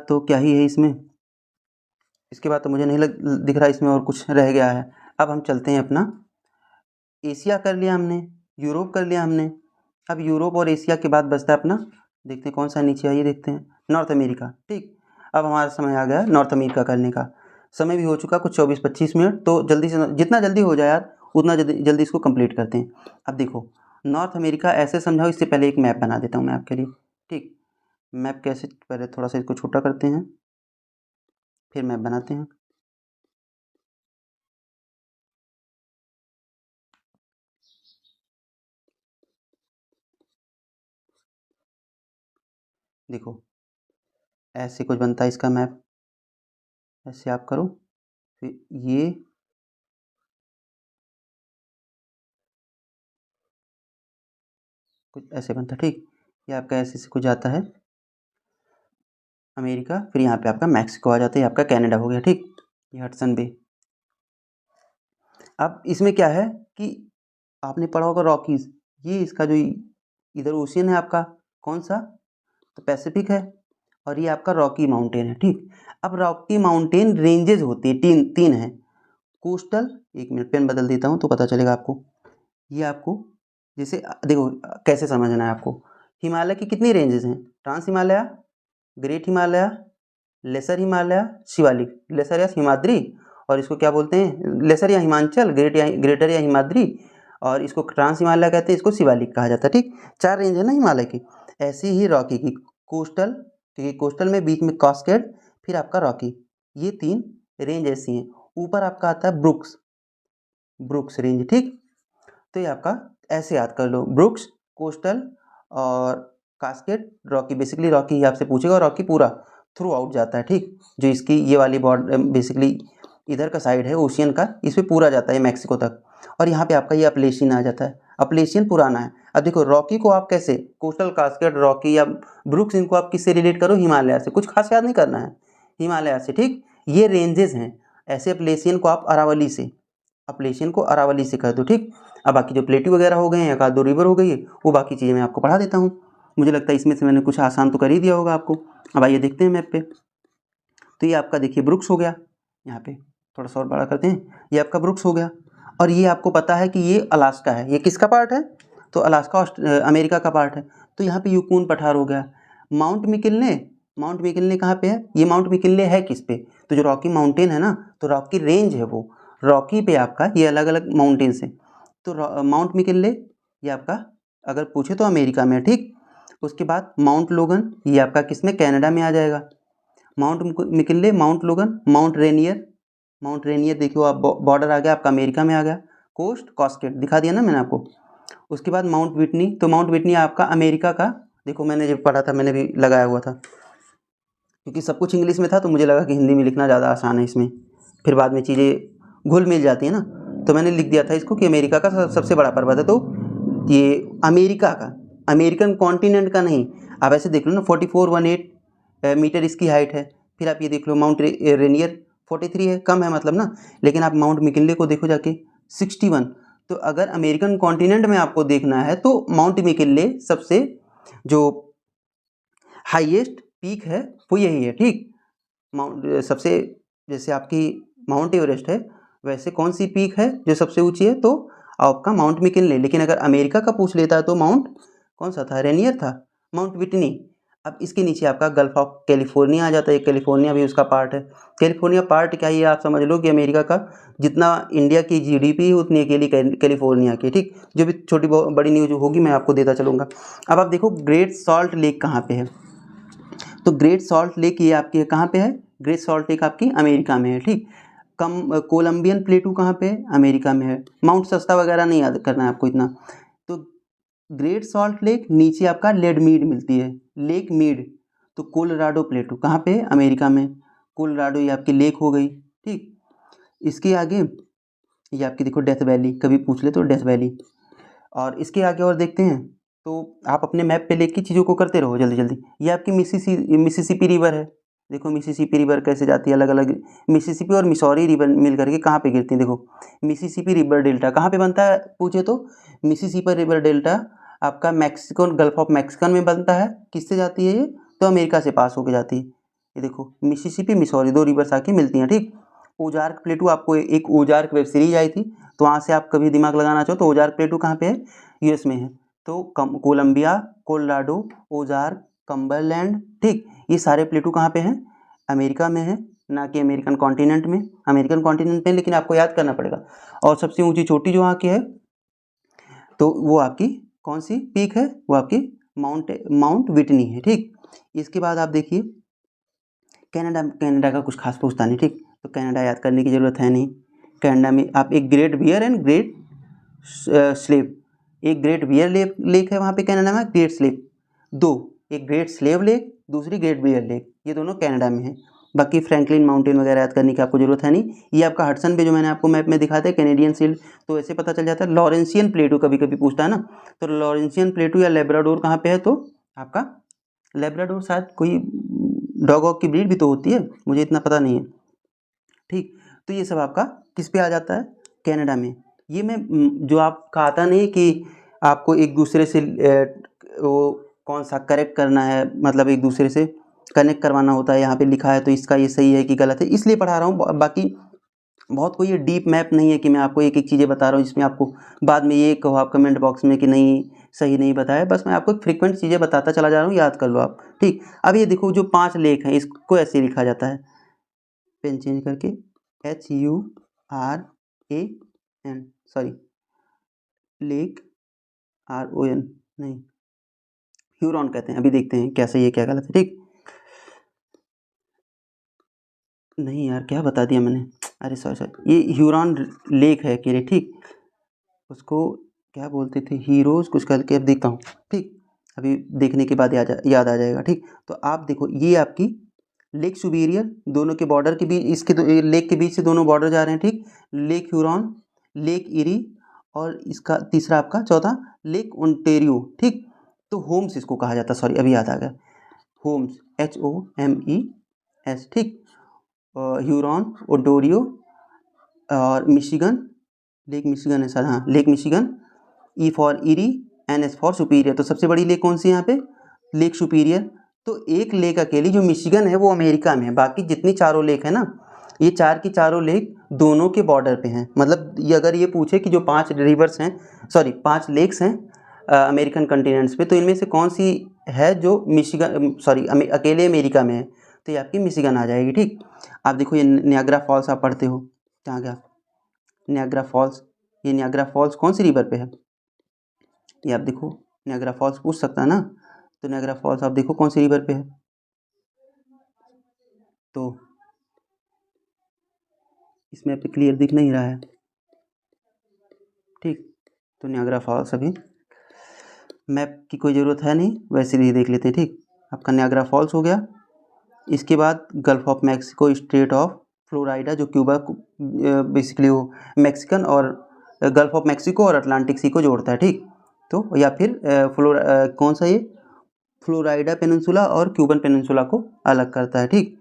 तो क्या ही है इसमें, इसके बाद तो मुझे नहीं दिख रहा इसमें और कुछ रह गया है। अब हम चलते हैं अपना, एशिया कर लिया हमने, यूरोप कर लिया हमने, अब यूरोप और एशिया के बाद बचता है अपना, देखते हैं कौन सा नीचे आइए, देखते हैं नॉर्थ अमेरिका, ठीक। अब हमारा समय आ गया नॉर्थ अमेरिका करने का, समय भी हो चुका कुछ 24-25 मिनट, तो जल्दी से जितना जल्दी हो जाए यार उतना जल्दी इसको कंप्लीट करते हैं। अब देखो नॉर्थ अमेरिका ऐसे समझाओ, इससे पहले एक मैप बना देता हूँ मैं आपके लिए, ठीक। मैप कैसे, पहले थोड़ा सा इसको छोटा करते हैं, फिर मैप बनाते हैं। देखो ऐसे कुछ बनता है इसका मैप, ऐसे आप करो, फिर ये कुछ ऐसे बनता है, ठीक। ये आपका ऐसे से कुछ जाता है अमेरिका, फिर यहाँ पे आपका मैक्सिको आ जाता है, ये आपका कनाडा हो गया, ठीक। ये हडसन बे। अब इसमें क्या है कि आपने पढ़ा होगा रॉकीज, ये इसका जो इधर ओशियन है आपका, कौन सा, तो पैसिफिक है, और ये आपका रॉकी माउंटेन है, ठीक। अब रॉकी माउंटेन रेंजेस होती है, तीन है, कोस्टल, एक मिनट पेन बदल देता हूँ तो पता चलेगा आपको। ये आपको जैसे देखो कैसे समझना है आपको, हिमालय की कितनी रेंजेस हैं, trans Himalaya, great Himalaya, lesser Himalaya, Shivalik, lesser या हिमाद्री, और इसको क्या बोलते हैं, लेसर या हिमांचल, ग्रेटर या हिमाद्री, और इसको ट्रांस हिमालय कहते हैं, इसको शिवालिक कहा जाता है। ठीक, 4 रेंज है ना हिमालय की। ऐसी ही रॉकी की कोस्टल, क्योंकि कोस्टल में बीच में कास्केड, फिर आपका रॉकी, ये 3 रेंज ऐसी हैं। ऊपर आपका आता है ब्रुक्स रेंज। ठीक, तो ये आपका ऐसे याद कर लो, ब्रुक्स, कोस्टल और कास्केड, रॉकी। बेसिकली रॉकी ही आपसे पूछेगा, और रॉकी पूरा थ्रू आउट जाता है। ठीक, जो इसकी ये वाली बॉर्डर बेसिकली इधर का साइड है ओशियन का, इस पे पूरा जाता है मैक्सिको तक। और यहाँ पे आपका ये अपलेशियन आ जाता है, अपलेशियन पुराना है। अब देखो रॉकी को आप कैसे, कोस्टल, कास्केड, रॉकी या ब्रुक्स, इनको आप किससे रिलेट करो, हिमालय से। कुछ खास याद नहीं करना है, हिमालय से। ठीक, ये रेंजेस हैं। ऐसे अपलेशियन को आप अरावली से, अपलेशियन को अरावली से कर दो। ठीक, अब बाकी जो प्लेट्यू वगैरह हो गए हैं, एक आध 2 रिवर हो गई है, वो बाकी चीज़ें मैं आपको पढ़ा देता हूँ। मुझे लगता है इसमें से मैंने कुछ आसान तो कर ही दिया होगा आपको। अब आइए देखते हैं मैप पे। तो ये आपका देखिए ब्रुक्स हो गया, यहाँ पे थोड़ा सा और बड़ा करते हैं, ये आपका ब्रुक्स हो गया। और ये आपको पता है कि ये अलास्का है। ये किसका पार्ट है, तो अलास्का अमेरिका का पार्ट है। तो यहाँ पे यूकोन पठार हो गया। माउंट मिकिल्ले कहाँ पे है, ये माउंट मिकिल्ले है किस पे, तो जो रॉकी माउंटेन है ना, तो रॉकी रेंज है वो, रॉकी पे आपका ये अलग अलग माउंटेन्स हैं। तो माउंट मिकिल्ले ये आपका अगर पूछे तो अमेरिका में है। ठीक, उसके बाद माउंट लोगन, ये आपका किस में, कनाडा में आ जाएगा। माउंट मिकिल्ले, माउंट लोगन, माउंट रेनियर देखियो आप, बॉर्डर आ गया आपका, अमेरिका में आ गया। कोस्ट, कास्केड दिखा दिया ना मैंने आपको। उसके बाद माउंट विटनी, तो माउंट विटनी आपका अमेरिका का, देखो मैंने जब पढ़ा था मैंने भी लगाया हुआ था, क्योंकि सब कुछ इंग्लिश में था तो मुझे लगा कि हिंदी में लिखना ज़्यादा आसान है इसमें, फिर बाद में चीज़ें घुल मिल जाती है ना, तो मैंने लिख दिया था इसको कि अमेरिका का सबसे बड़ा पर्वत है। तो ये अमेरिका का, अमेरिकन कॉन्टिनेंट का नहीं। आप ऐसे देख लो ना, 4418 मीटर इसकी हाइट है। फिर आप ये देख लो माउंट रेनियर 43 है, कम है मतलब ना। लेकिन आप माउंट मिकिल्ले को देखो जाके 61। तो अगर अमेरिकन कॉन्टिनेंट में आपको देखना है तो माउंट मिकिल्ले सबसे जो हाईएस्ट पीक है वो यही है। ठीक, माउंट सबसे, जैसे आपकी माउंट एवरेस्ट है, वैसे कौन सी पीक है जो सबसे ऊंची है, तो आपका माउंट मिकिल्ले। लेकिन अगर अमेरिका का पूछ लेता है तो माउंट कौन सा था, रेनियर था, माउंट विटनी। अब इसके नीचे आपका गल्फ ऑफ कैलिफोर्निया आ जाता है, कैलिफोर्निया भी उसका पार्ट है। कैलिफोर्निया पार्ट क्या है, आप समझ लो कि अमेरिका का जितना इंडिया की जीडीपी है उतनी अकेली कैलिफोर्निया की। ठीक, जो भी छोटी बड़ी न्यूज होगी मैं आपको देता चलूँगा। अब आप देखो ग्रेट सॉल्ट लेक कहाँ पे है, तो ग्रेट सॉल्ट लेक ये आपकी कहाँ पे है, ग्रेट सॉल्ट लेक आपकी अमेरिका में है। ठीक, कोलंबियन प्लेटू कहाँ पे है, अमेरिका में है। माउंट सस्ता वगैरह नहीं याद करना है आपको इतना। तो ग्रेट सॉल्ट लेक, नीचे आपका लेड मीड मिलती है, लेक मीड। तो कोलोराडो प्लेटू कहाँ पे है, अमेरिका में। कोलोराडो ये आपकी लेक हो गई। ठीक, इसके आगे ये आपकी देखो डेथ वैली, कभी पूछ ले तो डेथ वैली। और इसके आगे और देखते हैं, तो आप अपने मैप पे लेके चीज़ों को करते रहो जल्दी जल्दी। ये आपकी मिसिसिपी रिवर है। देखो मिसिसिपी रिवर कैसे जाती है, अलग अलग मिसिसिपी और मिसौरी रिवर मिल करके कहाँ पे गिरती है। देखो मिसिसिपी रिवर डेल्टा कहाँ पे बनता है पूछे तो, मिसिसिपी रिवर डेल्टा आपका मैक्सिकन, गल्फ ऑफ मैक्सिकन में बनता है। किससे जाती है ये, तो अमेरिका से पास होके जाती है। ये देखो मिसिसिपी मिसौरी 2 रिवर्स आके मिलती हैं। ठीक, ओजार्क प्लेटू, आपको एक ओजार्क वेब सीरीज आई थी, तो वहाँ से आप कभी दिमाग लगाना चाहो तो ओजार्क प्लेटू कहाँ पे है, यूएस में है। तो कोलंबिया, कोलोराडो, ओजार्क, कम्बरलैंड। ठीक, ये सारे प्लेटू कहाँ पे हैं, अमेरिका में है, ना कि अमेरिकन कॉन्टिनेंट में। अमेरिकन कॉन्टिनेंट में लेकिन आपको याद करना पड़ेगा। और सबसे ऊंची चोटी जो वहाँ की है, तो वो आपकी कौन सी पीक है, वो आपकी माउंट विटनी है। ठीक, इसके बाद आप देखिए कनाडा का कुछ खास पूछता नहीं। ठीक, तो कनाडा याद करने की ज़रूरत है नहीं। कनाडा में आप एक Great Bear and Great Slave, एक ग्रेट बियर लेक है वहाँ पे कनाडा में, ग्रेट स्लेव 2, एक ग्रेट स्लेव लेक, दूसरी ग्रेट बियर लेक, ये दोनों कनाडा में है। बाकी फ्रैंकलिन माउंटेन वगैरह याद करने की आपको ज़रूरत है नहीं। ये आपका हडसन पे जो मैंने आपको मैप में दिखाया था, कैनेडियन शील्ड, तो ऐसे पता चल जाता है। लॉरेंसियन प्लेटू कभी कभी पूछता है ना, तो लॉरेंसियन प्लेटू या लेब्राडोर कहाँ पे है, तो आपका लेब्राडोर शायद कोई डॉग वॉग की ब्रीड भी तो होती है, मुझे इतना पता नहीं है। ठीक, तो ये सब आपका किस पे आ जाता है, कनाडा में। ये मैं जो आपका आता नहीं कि आपको एक दूसरे से वो कौन सा करेक्ट करना है, मतलब एक दूसरे से कनेक्ट करवाना होता है, यहाँ पे लिखा है तो इसका ये सही है कि गलत है, इसलिए पढ़ा रहा हूँ। बाकी बहुत कोई ये डीप मैप नहीं है कि मैं आपको एक एक चीज़ें बता रहा हूँ जिसमें आपको बाद में ये कहो आप कमेंट बॉक्स में कि नहीं सही नहीं बताया। बस मैं आपको फ्रीक्वेंट चीज़ें बताता चला जा रहा हूँ, याद कर लो आप। ठीक, अब ये देखो जो 5 लेक हैं इसको ऐसे लिखा जाता है, पेन चेंज करके, HURAN, सॉरी लेक RON नहीं, ह्यूरॉन कहते हैं। अभी देखते हैं क्या सही है क्या गलत है, ठीक। नहीं यार, क्या बता दिया मैंने, अरे सॉरी, ये ह्यूरॉन लेक है अकेले, ठीक। उसको क्या बोलते थे, हीरोज कुछ करके, अब देखता हूँ, ठीक। अभी देखने के बाद याद आ जाएगा, ठीक। तो आप देखो, ये आपकी लेक सुपीरियर, दोनों के बॉर्डर के बीच, इसके लेक के बीच से दोनों बॉर्डर जा रहे हैं, ठीक। लेक ह्यूरॉन, लेक इरी, और इसका तीसरा आपका चौथा लेक ओंटेरियो, ठीक। तो होम्स इसको कहा जाता है, सॉरी अभी याद आ गया, होम्स, HOMES, ठीक। ह्यूरॉन, ओंटारियो और मिशिगन, लेक मिशिगन है सर, हाँ lake Michigan, E for eri, NS for superior. तो सबसे बड़ी लेक कौन सी है यहाँ पे, लेक सुपीरियर। तो एक लेक अकेली जो मिशिगन है वो अमेरिका में है, बाकी जितनी चारों लेक है ना, ये चार की चारों लेक दोनों के बॉर्डर पे हैं। मतलब ये अगर ये पूछे कि जो 5 रिवर्स हैं, सॉरी 5 लेक्स हैं अमेरिकन कॉन्टिनेंट्स पे, तो इनमें से कौन सी है जो मिशिगन, सॉरी अकेले अमेरिका में है, तो ये आपकी मिशिगन आ जाएगी, ठीक। आप देखो ये नियाग्रा फॉल्स आप पढ़ते हो, कहाँ गया नियाग्रा फॉल्स, ये नियाग्रा फॉल्स कौन सी रिवर पे है, ये आप देखो, नियाग्रा फॉल्स पूछ सकता है ना, तो नियाग्रा फॉल्स आप देखो कौन सी रिवर पे है, तो इसमें पे क्लियर दिख नहीं रहा है, ठीक। तो नियाग्रा फॉल्स अभी मैप की कोई ज़रूरत है नहीं, वैसे ही देख लेते हैं, ठीक। आपका नियाग्रा फॉल्स हो गया। इसके बाद Gulf of Mexico, Strait of Florida, जो क्यूबा बेसिकली वो मैक्सिकन और गल्फ ऑफ मैक्सिको और अटलांटिक सी को जोड़ता है, ठीक। तो या फिर कौन सा ये फ्लोराइडा पेनिनसुला और क्यूबन पेनिनसुला को अलग करता है, ठीक।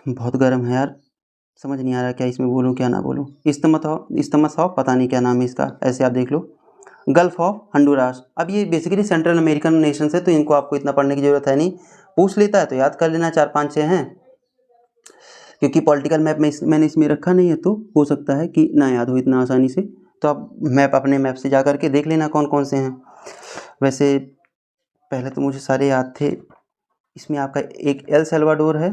बहुत गर्म है यार, समझ नहीं आ रहा क्या इसमें बोलूँ क्या ना बोलूँ। इस्तमस ऑफ पता नहीं क्या नाम है इसका, ऐसे आप देख लो। गल्फ ऑफ हंडुरास, अब ये बेसिकली सेंट्रल अमेरिकन नेशंस है, तो इनको आपको इतना पढ़ने की ज़रूरत है नहीं, पूछ लेता है तो याद कर लेना, 4 5 6 हैं, क्योंकि पॉलिटिकल मैप में मैंने इसमें रखा नहीं है, तो हो सकता है कि ना याद हो इतना आसानी से। तो आप अपने मैप से जा करके देख लेना कौन कौन से हैं। वैसे पहले तो मुझे सारे याद थे, इसमें आपका एक एल सल्वाडोर है,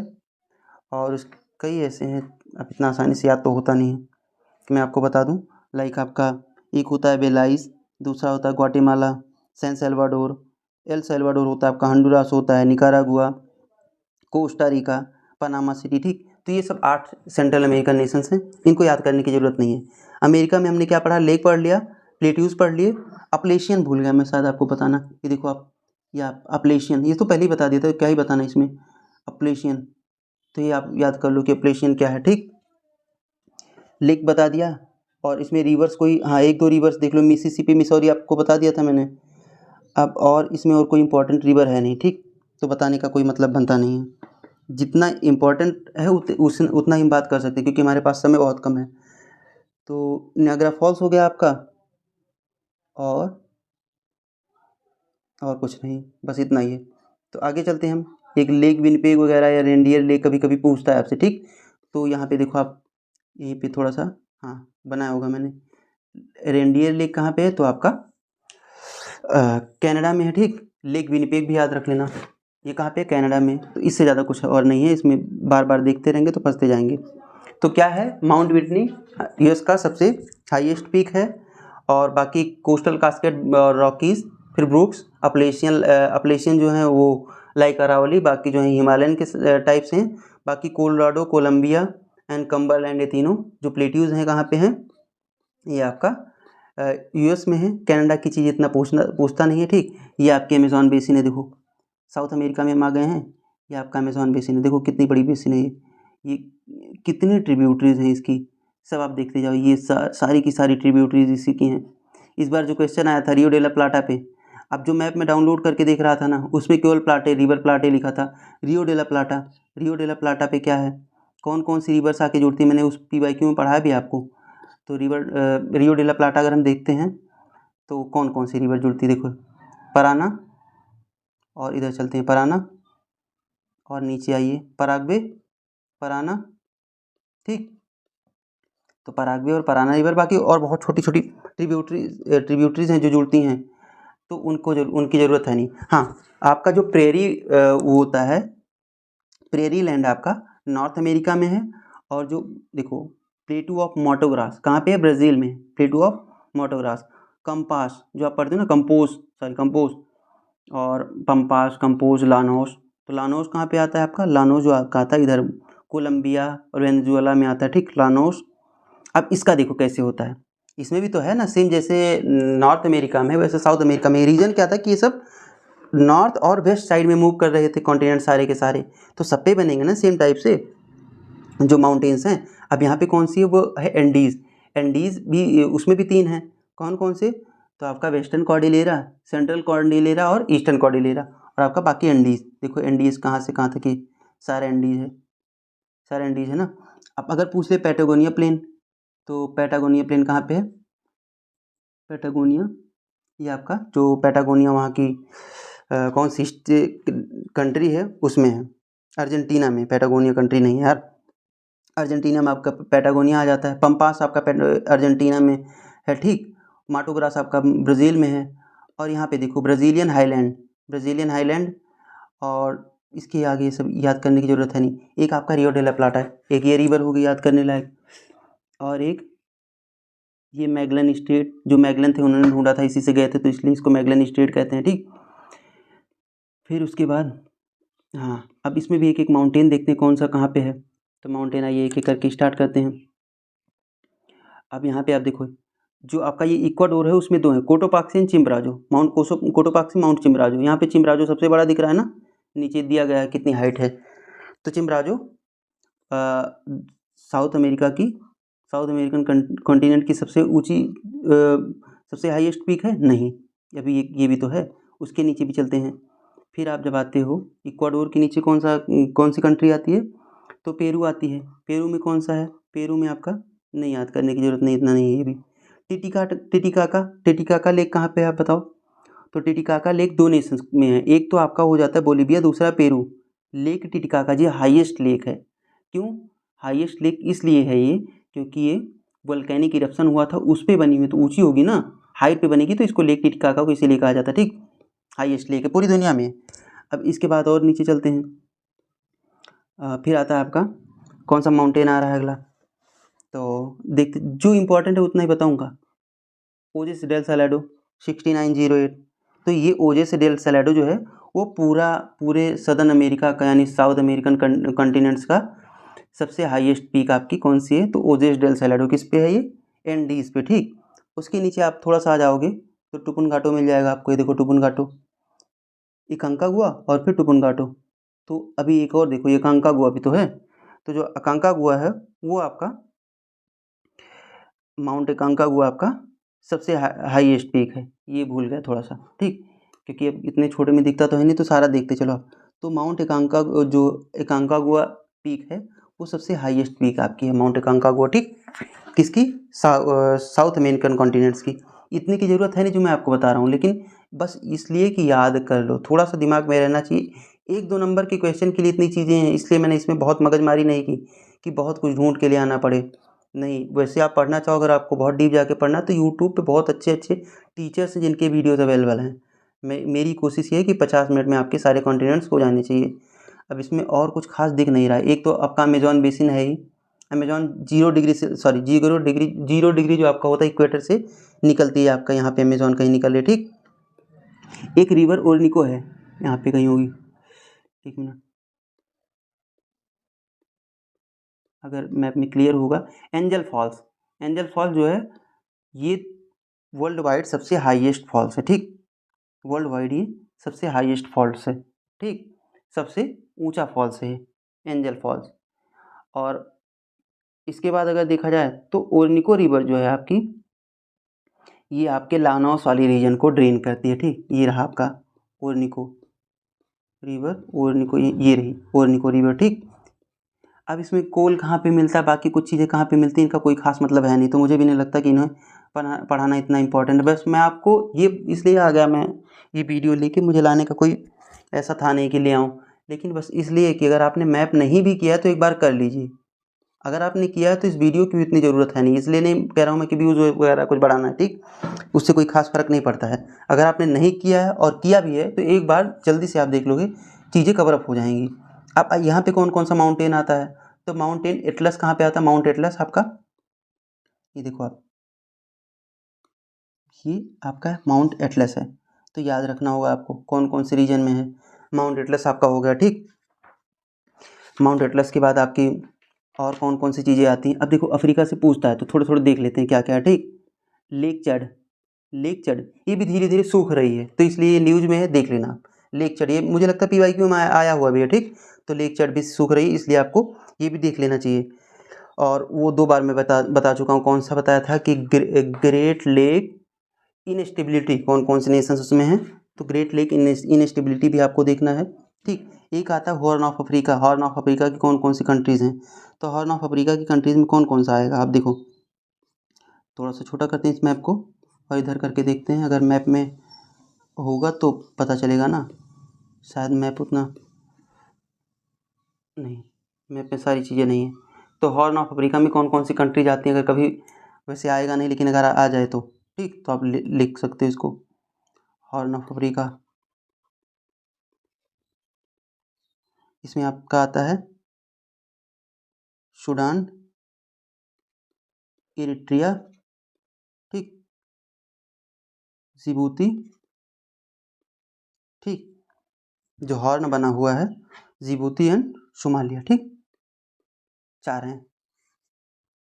और कई ऐसे हैं, अब इतना आसानी से याद तो होता नहीं है, कि मैं आपको बता दूं। लाइक आपका एक होता है बेलाइस, दूसरा होता है Guatemala, San Salvador, El Salvador होता है आपका, हंडुरास होता है, Nicaragua, Costa Rica, Panama City, ठीक। तो ये सब 8 सेंट्रल अमेरिकन नेशंस हैं, इनको याद करने की ज़रूरत नहीं है। अमेरिका में हमने क्या पढ़ा, लेक पढ़ लिया, प्लेट्यूज पढ़ लिए, अपलेशियन भूल गया मैं शायद आपको बताना, ये देखो आप, या अपलेशियन, ये तो पहले ही बता दिया था, क्या ही बताना इसमें, अपलेशियन, तो ये आप याद कर लो कि अपलेशियन क्या है, ठीक। लेक बता दिया, और इसमें रिवर्स कोई, हाँ 1 2 रिवर्स देख लो, मिसिसिपी, मिसौरी आपको बता दिया था मैंने। अब और इसमें और कोई इंपॉर्टेंट रिवर है नहीं, ठीक, तो बताने का कोई मतलब बनता नहीं है। जितना इम्पोर्टेंट है उतना ही हम बात कर सकते हैं, क्योंकि हमारे पास समय बहुत कम है। तो नियाग्रा फॉल्स हो गया आपका, और कुछ नहीं, बस इतना ही है। तो आगे चलते हैं हम, एक लेक विनिपेग वगैरह या रेंडियर लेक कभी कभी पूछता है आपसे, ठीक। तो यहाँ पे देखो आप, यहीं पे थोड़ा सा, हाँ बनाया होगा मैंने, रेंडियर लेक कहाँ पे है, तो आपका कनाडा में है, ठीक। लेक विनिपेग भी याद रख लेना, ये कहाँ पे, कनाडा में। तो इससे ज़्यादा कुछ और नहीं है इसमें, बार बार देखते रहेंगे तो फंसते जाएंगे। तो क्या है, माउंट विटनी यूएस का सबसे हाईएस्ट पीक है, और बाकी कोस्टल कास्केड और रॉकीज, फिर ब्रूक्स, अपलेशियन जो है वो लाइक अरावली, बाकी जो है हिमालयन के टाइप्स हैं, बाकी कोलोराडो, कोलंबिया एंड कम्बरलैंड, ये तीनों जो प्लेट्यूज हैं कहाँ पे हैं, ये आपका यूएस में है। कनाडा की चीज़ इतना पूछता नहीं है, ठीक। ये आपके अमेजॉन बेसिन है, देखो साउथ अमेरिका में हम आ गए हैं, ये आपका अमेजॉन बेसिन है, देखो कितनी बड़ी बेसिन है ये कितनी ट्रिब्यूटरीज हैं इसकी, सब आप देखते जाओ, ये सारी की सारी ट्रिब्यूटरीज इसी की हैं। इस बार जो क्वेश्चन आया था रियो डे ला प्लाटा पे, अब जो मैप में डाउनलोड करके देख रहा था ना, उसमें केवल प्लाटे, रिवर प्लाटे लिखा था, रियो डे ला प्लाटा, रियो डे ला प्लाटा पे क्या है, कौन कौन सी रिवर्स आके जुड़ती है, मैंने उस PYQ में पढ़ाया भी आपको। तो रियो डे ला प्लाटा अगर हम देखते हैं तो कौन कौन सी रिवर जुड़ती है, देखो पराना, और इधर चलते हैं पराना, और नीचे आइए पराग्वे, पराना, ठीक। तो पराग्वे और पराना रिवर, बाकी और बहुत छोटी छोटी ट्रिब्यूटरीज हैं जो जुड़ती हैं, तो उनकी ज़रूरत है नहीं। हाँ, आपका जो प्रेरी वो होता है, प्रेरी लैंड आपका नॉर्थ अमेरिका में है। और जो देखो प्लेटू ऑफ मोटोग्रास कहाँ पे है, ब्राज़ील में, प्लेटू ऑफ मोटोग्रास। कंपास जो आप पढ़ते हो ना, कंपोज और पंपास, कंपोज, लानोस। तो लानोस कहाँ पे आता है आपका, लानोस जो आपका आता है इधर कोलंबिया और वेनेजुएला में आता है, ठीक, लानोस। अब इसका देखो कैसे होता है, इसमें भी तो है ना सेम जैसे नॉर्थ अमेरिका में वैसे साउथ अमेरिका में। रीजन क्या था कि ये सब नॉर्थ और वेस्ट साइड में मूव कर रहे थे कॉन्टिनेंट सारे के सारे, तो सब पे बनेंगे ना सेम टाइप से जो माउंटेन्स हैं। अब यहाँ पे कौन सी है, वो है एंडीज़। एंडीज़ भी उसमें भी 3 हैं, कौन कौन से, तो आपका वेस्टर्न कॉर्डिलेरा, सेंट्रल कॉर्डिलेरा और ईस्टर्न कॉर्डिलेरा, और आपका बाकी एंडीज़। देखो एंडीज़ कहाँ से कहाँ तक है, सारे एंडीज़ है, सारे एंडीज़ है ना। अब अगर पूछ ले पैटागोनिया प्लेन, तो पैटागोनिया प्लेन कहाँ पे है, पैटागोनिया ये आपका जो पैटागोनिया वहाँ की कौन सी कंट्री है उसमें है, अर्जेंटीना में। पैटागोनिया कंट्री नहीं है यार, अर्जेंटीना में आपका पैटागोनिया आ जाता है। पंपास आपका अर्जेंटीना में है, ठीक। माटोग्रास आपका ब्राज़ील में है। और यहाँ पे देखो ब्राज़ीलियन हाईलैंड, और इसके आगे ये सब याद करने की ज़रूरत है नहीं। एक आपका रियो डे ला प्लाटा है, एक ये रिवर होगी याद करने लायक, और एक ये मैगलन स्टेट, जो मैगलन थे उन्होंने ढूंढा था, इसी से गए थे तो इसलिए इसको मैगलन स्टेट कहते हैं, ठीक। फिर उसके बाद हाँ, अब इसमें भी एक एक माउंटेन देखते हैं कौन सा कहाँ पे है। तो माउंटेन आइए एक एक करके स्टार्ट करते हैं। अब यहाँ पे आप देखो जो आपका ये इक्वाडोर है उसमें 2 हैं, कोटोपाक्सी एंड चिम्बराजो। कोटोपाक्सी, माउंट चिम्बराजो। यहाँ पे चिम्बराजो सबसे बड़ा दिख रहा है ना, नीचे दिया गया है कितनी हाइट है। तो चिम्बराजो साउथ अमेरिकन कॉन्टिनेंट की सबसे ऊंची सबसे हाईएस्ट पीक है नहीं, अभी ये भी तो है। उसके नीचे भी चलते हैं। फिर आप जब आते हो इक्वाडोर के नीचे कौन सी कंट्री आती है, तो पेरू आती है। पेरू में कौन सा है, पेरू में आपका नहीं याद करने की ज़रूरत नहीं, इतना नहीं है ये भी। टिटिकाका लेक कहाँ पे है आप बताओ। तो टिटिकाका लेक 2 नेशंस में है, एक तो आपका हो जाता है बोलीविया, दूसरा पेरू। लेक टिटिकाका जी हाईएस्ट लेक है। क्यों हाईएस्ट लेक इसलिए है ये, क्योंकि ये वोल्केनिक इरप्शन हुआ था उस पर बनी हुई, तो ऊंची होगी ना, हाइट पे बनेगी, तो इसको लेक टिटिकाका को इसीलिए कहा जाता है, ठीक। हाईएस्ट लेक है पूरी दुनिया में। अब इसके बाद और नीचे चलते हैं। फिर आता है आपका कौन सा माउंटेन आ रहा है अगला, तो देखते जो इम्पोर्टेंट है उतना ही बताऊंगा। ओजेस डेल सैलाडो 6908। तो ये ओजेस डेल सैलाडो जो है वो पूरे सदर्न अमेरिका का यानी साउथ अमेरिकन कॉन्टिनेंट्स का सबसे हाईएस्ट पीक आपकी कौन सी है, तो ओजेस डेल सैलाडो किस पे है, ये एंडीज़ पे, ठीक। उसके नीचे आप थोड़ा सा आ जाओगे तो टुपुनगाटो मिल जाएगा आपको, ये देखो टुपुनगाटो, अकांकागुआ और फिर टुपुनगाटो। तो अभी एक और देखो ये अकांकागुआ भी तो है। तो जो अकांकागुआ है वो आपका माउंट अकांकागुआ आपका सबसे हाईएस्ट पीक है, ये भूल गया थोड़ा सा, ठीक, क्योंकि अब इतने छोटे में दिखता तो है नहीं, तो सारा देखते चलो आप। तो माउंट अकांकागुआ पीक है वो सबसे हाईएस्ट पीक आपकी है, माउंट अकांकागुआ, ठीक। किसकी, साउथ अमेरिकन कॉन्टिनेंट्स की। इतने की ज़रूरत है नहीं जो मैं आपको बता रहा हूँ, लेकिन बस इसलिए कि याद कर लो, थोड़ा सा दिमाग में रहना चाहिए। 1-2 नंबर के क्वेश्चन के लिए इतनी चीज़ें हैं, इसलिए मैंने इसमें बहुत मगजमारी नहीं की कि बहुत कुछ ढूंढ के ले आना पड़े। नहीं, वैसे आप पढ़ना चाहो, अगर आपको बहुत डीप जाके पढ़ना, तो यूट्यूब पे बहुत अच्छे अच्छे टीचर्स हैं जिनके वीडियोज़ अवेलेबल हैं। मेरी कोशिश ये है कि 50 मिनट में आपके सारे कॉन्टिनेंट्स हो जाने चाहिए। अब इसमें और कुछ खास दिख नहीं रहा है। एक तो आपका अमेजॉन बेसिन है ही, अमेजॉन 0 डिग्री से, सॉरी 0 डिग्री जो आपका होता है इक्वेटर से निकलती है, आपका यहाँ पे अमेजॉन कहीं निकल रही है, ठीक। एक रिवर ओरनिको है यहाँ पे कहीं होगी, 1 मिनट अगर मैप में क्लियर होगा। एंजल फॉल्स जो है ये वर्ल्ड वाइड सबसे हाईएस्ट फॉल्स है, ठीक। वर्ल्ड वाइड ये सबसे हाईएस्ट फॉल्स है, ठीक, सबसे ऊंचा फॉल्स है एंजल फॉल्स। और इसके बाद अगर देखा जाए तो ओरनिको रिवर जो है आपकी, ये आपके लानोस वाली रीजन को ड्रेन करती है, ठीक। ये रहा आपका ओरनिको रिवर, ओरनिको ये रही ओरनिको रिवर, ठीक। अब इसमें कोल कहाँ पे मिलता है, बाकी कुछ चीज़ें कहाँ पे मिलती हैं, इनका कोई खास मतलब है नहीं, तो मुझे भी नहीं लगता कि इन्हें पढ़ाना इतना इंपॉर्टेंट है। बस मैं आपको ये इसलिए आ गया, मैं ये वीडियो लेके, मुझे लाने का कोई ऐसा था नहीं कि ले आऊँ, लेकिन बस इसलिए कि अगर आपने मैप नहीं भी किया है तो एक बार कर लीजिए। अगर आपने किया है तो इस वीडियो की इतनी ज़रूरत है नहीं, इसलिए नहीं कह रहा हूँ मैं कि व्यूज़ वगैरह कुछ बढ़ाना है, ठीक। उससे कोई खास फ़र्क नहीं पड़ता है। अगर आपने नहीं किया है और किया भी है तो एक बार जल्दी से आप देख लोगे, चीज़ें कवर अप हो जाएंगी। अब यहाँ पे कौन कौन सा माउंटेन आता है, तो माउंटेन एटलस कहाँ पे आता है, माउंट एटलस आपका ये देखो आप, ये आपका माउंट एटलस है, तो याद रखना होगा आपको कौन कौन से रीजन में है। माउंट एटलस आपका हो गया, ठीक। माउंट एटलस के बाद आपकी और कौन कौन सी चीज़ें आती हैं। अब देखो अफ्रीका से पूछता है तो थोड़े थोड़े देख लेते हैं क्या क्या है, ठीक। लेक चड, लेक चड ये भी धीरे धीरे सूख रही है, तो इसलिए ये न्यूज़ में है, देख लेना आप। लेक चड ये मुझे लगता है PYQ में आया हुआ भी है, ठीक। तो लेक चड भी सूख रही है, इसलिए आपको ये भी देख लेना चाहिए। और वो 2 बार मैं बता चुका हूँ, कौन सा बताया था कि ग्रेट लेक इनस्टेबिलिटी कौन कौन से नेशंस उसमें हैं, तो ग्रेट लेक इनस्टेबिलिटी भी आपको देखना है, ठीक। एक आता है horn of Africa, horn of Africa की कौन कौन सी कंट्रीज़ हैं, तो हॉर्न ऑफ अफ्रीका की कंट्रीज़ में कौन कौन सा आएगा आप देखो। थोड़ा सा छोटा करते हैं इस मैप को और इधर करके देखते हैं, अगर मैप में होगा तो पता चलेगा ना, शायद मैप उतना नहीं, मैप में सारी चीज़ें नहीं है। तो हॉर्न ऑफ अफ्रीका में कौन कौन सी कंट्रीज आती हैं, अगर कभी वैसे आएगा नहीं लेकिन अगर आ जाए तो ठीक, तो आप लिख सकते हो इसको, हॉर्न ऑफ अफ्रीका। इसमें आपका आता है सूडान, इरिट्रिया, ठीक, जिबूती, ठीक, जो हॉर्न बना हुआ है जिबूती एंड सोमालिया, ठीक, 4 हैं,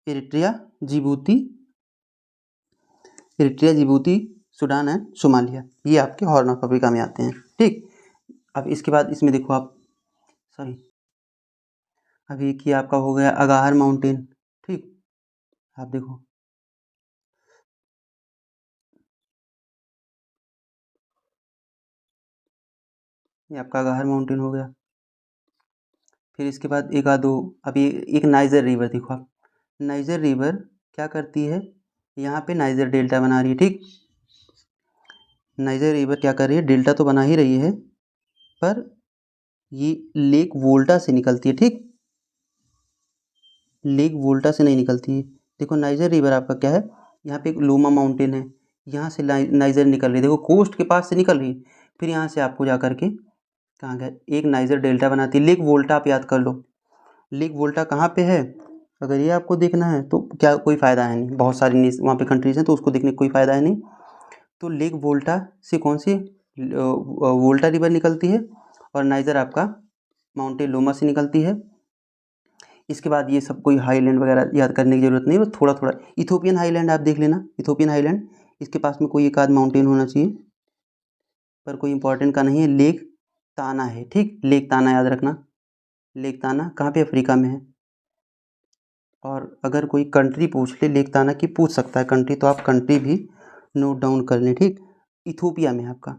Eritrea, Djibouti, Eritrea, Djibouti, Sudan and Somalia, ये आपके हॉर्न ऑफ अफ्रीका में आते हैं, ठीक। अब इसके बाद इसमें देखो आप, सॉरी, अब एक ही आपका हो गया अगाहर माउंटेन, ठीक। आप देखो ये आपका अगाहर माउंटेन हो गया। फिर इसके बाद एक आधो, अभी एक नाइजर रिवर देखो आप, नाइजर रिवर क्या करती है, यहाँ पे नाइजर डेल्टा बना रही है, ठीक। नाइजर रिवर क्या कर रही है, डेल्टा तो बना ही रही है, पर ये लेक वोल्टा से निकलती है, ठीक, लेक वोल्टा से नहीं निकलती है। देखो नाइजर रिवर आपका क्या है, यहाँ पे एक लोमा माउंटेन है, यहाँ से नाइजर निकल रही है, देखो कोस्ट के पास से निकल रही है, फिर यहाँ से आपको जा करके कहाँ गए, एक नाइजर डेल्टा बनाती है, लेक वोल्टा आप याद कर लो। लेक वोल्टा कहाँ पे है, अगर ये आपको देखना है तो क्या कोई फ़ायदा है नहीं, बहुत सारी वहाँ पे कंट्रीज़ हैं तो उसको देखने का कोई फ़ायदा है नहीं। तो लेक वोल्टा से कौन सी वोल्टा रिवर निकलती है, और नाइजर आपका माउंटेन लोमा से निकलती है। इसके बाद ये सब कोई हाईलैंड वगैरह याद करने की ज़रूरत नहीं, बस थोड़ा थोड़ा इथोपियन हाईलैंड आप देख लेना, इथोपियन हाईलैंड, इसके पास में कोई एक आध माउंटेन होना चाहिए, पर कोई इंपॉर्टेंट का नहीं है। लेक ताना है, ठीक, लेक ताना याद रखना, लेक ताना कहाँ पे, अफ्रीका में है। और अगर कोई कंट्री पूछ ले लेक ताना की, पूछ सकता है कंट्री, तो आप कंट्री भी नोट डाउन कर लें, ठीक। इथोपिया में आपका,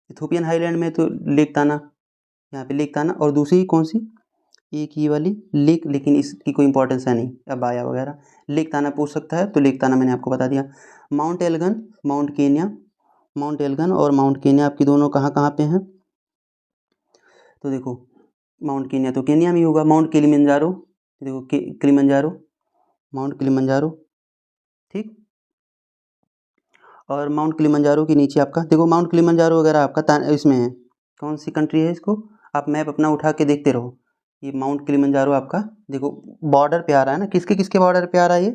इथोपियन हाईलैंड में तो लेक ताना, यहाँ पे लेक ताना, और दूसरी कौन सी, एक ये वाली लेक, लेकिन इसकी कोई इंपॉर्टेंस है नहीं, अबाया वगैरह, लेक ताना पूछ सकता है, तो लेक ताना मैंने आपको बता दिया। Mount Elgon, mount Kenya, mount Elgon और माउंट केन्या आपकी दोनों कहाँ कहाँ पे हैं, तो देखो माउंट केन्या तो केन्या में होगा। माउंट किलिमंजारो, देखो किलिमंजारो, माउंट किलिमंजारो, ठीक। और माउंट किलिमंजारो के नीचे आपका देखो माउंट किलिमंजारो वगैरह आपका इसमें है, कौन सी कंट्री है, इसको आप मैप अपना उठा के देखते रहो। ये माउंट किलिमंजारो आपका देखो बॉर्डर पे आ रहा है ना, किसके किसके बॉर्डर पे आ रहा है ये,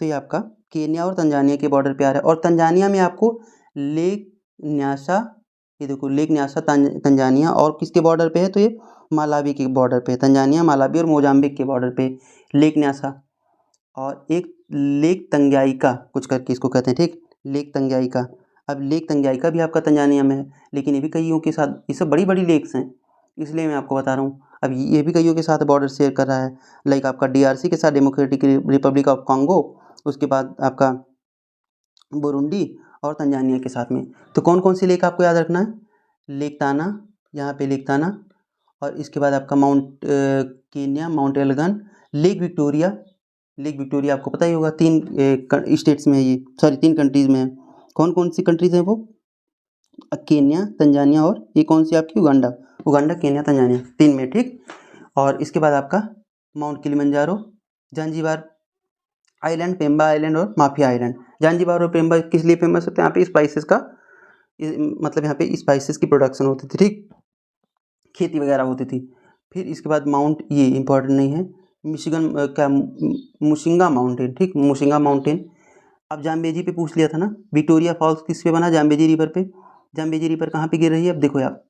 तो ये आपका केन्या और तंजानिया के बॉर्डर पे आ रहा है। और तंजानिया में आपको लेक न्यासा, ये देखो लेक न्यासा तंजानिया, और किसके बॉर्डर पे है, तो ये मालावी के बॉर्डर पे, तंजानिया, मालावी और मोजाम्बिक के बॉर्डर पे लेक न्यासा। और एक लेक तंग्याइका कुछ करके इसको कहते हैं, ठीक, लेक तंग्याइका। अब लेक तंग्याइका भी आपका तंजानिया में है, लेकिन ये भी कईयों के साथ, ये सब बड़ी बड़ी लेक्स हैं, इसलिए मैं आपको बता रहा हूँ। अब ये भी कईयों के साथ बॉर्डर शेयर कर रहा है, लाइक आपका DRC के साथ, डेमोक्रेटिक रिपब्लिक ऑफ कॉन्गो, उसके बाद आपका बुरुंडी, और तंजानिया के साथ में। तो कौन कौन सी लेक आपको याद रखना है, लेक ताना, यहाँ पे लेक ताना, और इसके बाद आपका mount Kenya, mount Elgon, lake Victoria, lake Victoria आपको पता ही होगा, 3 स्टेट्स में है ये, सॉरी 3 कंट्रीज़ में है। कौन कौन सी कंट्रीज़ हैं वो, केन्या, तंजानिया, और ये कौन सी आपकी, उगांडा, उगांडा, केन्या, तंजानिया, 3 में, ठीक। और इसके बाद आपका mount Kilimanjaro, Zanzibar island, Pemba island और माफिया आइलैंड। जांजीबार और पेम्बा किस लिए फेमस होते हैं, यहाँ पे स्पाइसेस का, मतलब यहाँ पे स्पाइसेस की प्रोडक्शन होती थी, ठीक, खेती वगैरह होती थी। फिर इसके बाद माउंट, ये इम्पोर्टेंट नहीं है, मिशिगन क्या मुशिंगा माउंटेन, ठीक, मुशिंगा माउंटेन। अब जाम्बेजी पे पूछ लिया था ना, विक्टोरिया फॉल्स किस पे बना, जाम्बेजी रिवर पे। जाम्बेजी रिवर कहाँ पे गिर रही है, अब देखो आप,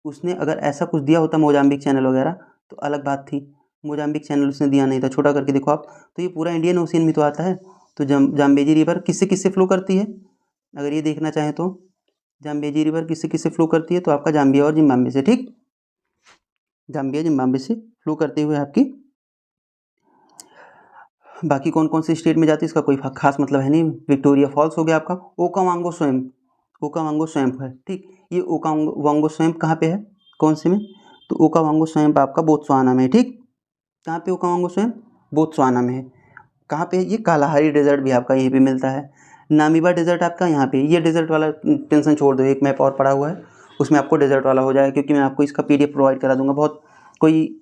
उसने अगर ऐसा कुछ दिया होता मोजाम्बिक चैनल वगैरह तो अलग बात थी, मोजाम्बिक चैनल उसने दिया नहीं था, छोटा करके देखो आप, तो ये पूरा इंडियन ओशियन में तो आता है। तो जाम्बेजी रिवर किससे किससे फ्लो करती है, अगर ये देखना चाहें तो जाम्बेजी रिवर किससे किससे फ्लो करती है, तो आपका जाम्बिया और जिम्बाब्वे से, ठीक, जाम्बिया जिम्बाब्वे से फ्लो करते हुए आपकी बाकी कौन कौन से स्टेट में जाती है इसका कोई खास मतलब है नहीं। विक्टोरिया फॉल्स हो गया आपका, ओकावांगो स्वैम्प, ओकावांगो स्वैम्प है, ठीक, ये ओकावांगो स्वैम्प कहाँ पे है, कौन से में, तो ओकावांगो स्वैम्प आपका बोत्सवाना में है, ठीक, कहाँ पे ओकावांगो स्वैम्प, बोत्सवाना में है। कहाँ पे है ये, कालाहारी डेजर्ट भी आपका यहीं पे मिलता है, नामीबा डेजर्ट आपका यहाँ पे, ये डेजर्ट वाला टेंशन छोड़ दो, एक मैप और पड़ा हुआ है उसमें आपको डेजर्ट वाला हो जाएगा, क्योंकि मैं आपको इसका PDF प्रोवाइड करा दूंगा, बहुत कोई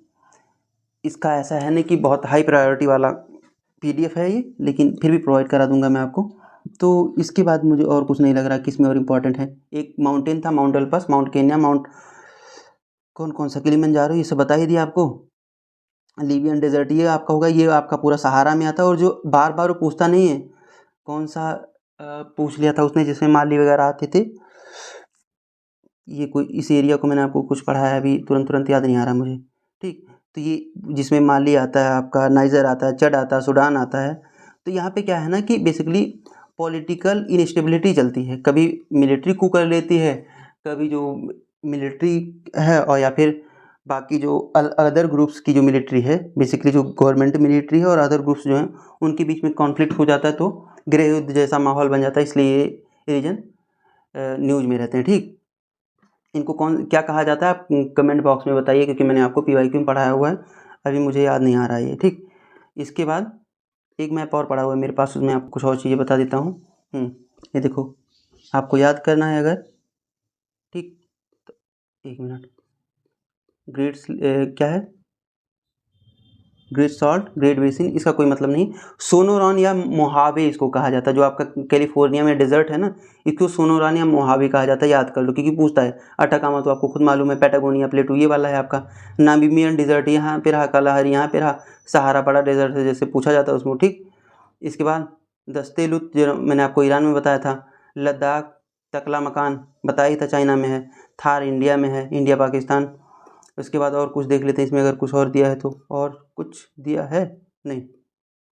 इसका ऐसा है नहीं कि बहुत हाई प्रायोरिटी वाला PDF है ये, लेकिन फिर भी प्रोवाइड करा दूंगा मैं आपको। तो इसके बाद मुझे और कुछ नहीं लग रहा किस में और इम्पोर्टेंट है। एक माउंटेन था, mount Alps, mount Kenya, mount कौन कौन सा, किलिमंजारो, ये सब बता ही दिया आपको। लीबियन डेजर्ट ये आपका होगा, ये आपका पूरा सहारा में आता है, और जो बार बार वो पूछता नहीं है कौन सा, पूछ लिया था उसने जिसमें माली वगैरह आते थे, ये कोई इस एरिया को मैंने आपको कुछ पढ़ाया अभी तुरंत याद नहीं आ रहा मुझे, ठीक, तो ये जिसमें माली आता है आपका, नाइजर आता है, चड आता है, सूडान आता है। तो यहाँ पे क्या है ना कि बेसिकली पॉलिटिकल इनस्टेबिलिटी चलती है, कभी मिलिट्री कू कर लेती है, कभी जो मिलिट्री है, और या फिर बाकी जो अदर ग्रुप्स की जो मिलिट्री है, बेसिकली जो गवर्नमेंट मिलिट्री है और अदर ग्रुप्स जो हैं उनके बीच में कॉन्फ्लिक्ट हो जाता है, तो गृह युद्ध जैसा माहौल बन जाता है, इसलिए ये रीजन न्यूज़ में रहते हैं, ठीक। इनको कौन क्या कहा जाता है आप कमेंट बॉक्स में बताइए, क्योंकि मैंने आपको PYQ में पढ़ाया हुआ है, अभी मुझे याद नहीं आ रहा है ये, ठीक। इसके बाद एक मैप और पढ़ा हुआ है मेरे पास, उसमें आपको कुछ और चीज़ें बता देता हूँ। ये देखो, आपको याद करना है अगर, ठीक, तो एक मिनट, ग्रेट क्या है, ग्रेट सॉल्ट, ग्रेट बेसिन, इसका कोई मतलब नहीं। सोनोरान या मोहावे इसको कहा जाता है, जो आपका कैलिफोर्निया में डेजर्ट है ना, इसको सोनोरान या मोहावे कहा जाता है, याद कर लो, क्योंकि पूछता है। अटाकामा तो आपको खुद मालूम है, पैटागोनिया प्लेटू ये वाला है आपका। नामीबियन डेजर्ट यहाँ पे रहा, कालाहारी यहाँ पे रहा, सहारा बड़ा डेजर्ट है जैसे पूछा जाता है उसमें, ठीक। इसके बाद दस्तेलुत जो मैंने आपको ईरान में बताया था, लद्दाख, तकला मकान बताया ही था चाइना में है, थार इंडिया में है, इंडिया पाकिस्तान। उसके बाद और कुछ देख लेते हैं इसमें, अगर कुछ और दिया है तो, और कुछ दिया है नहीं,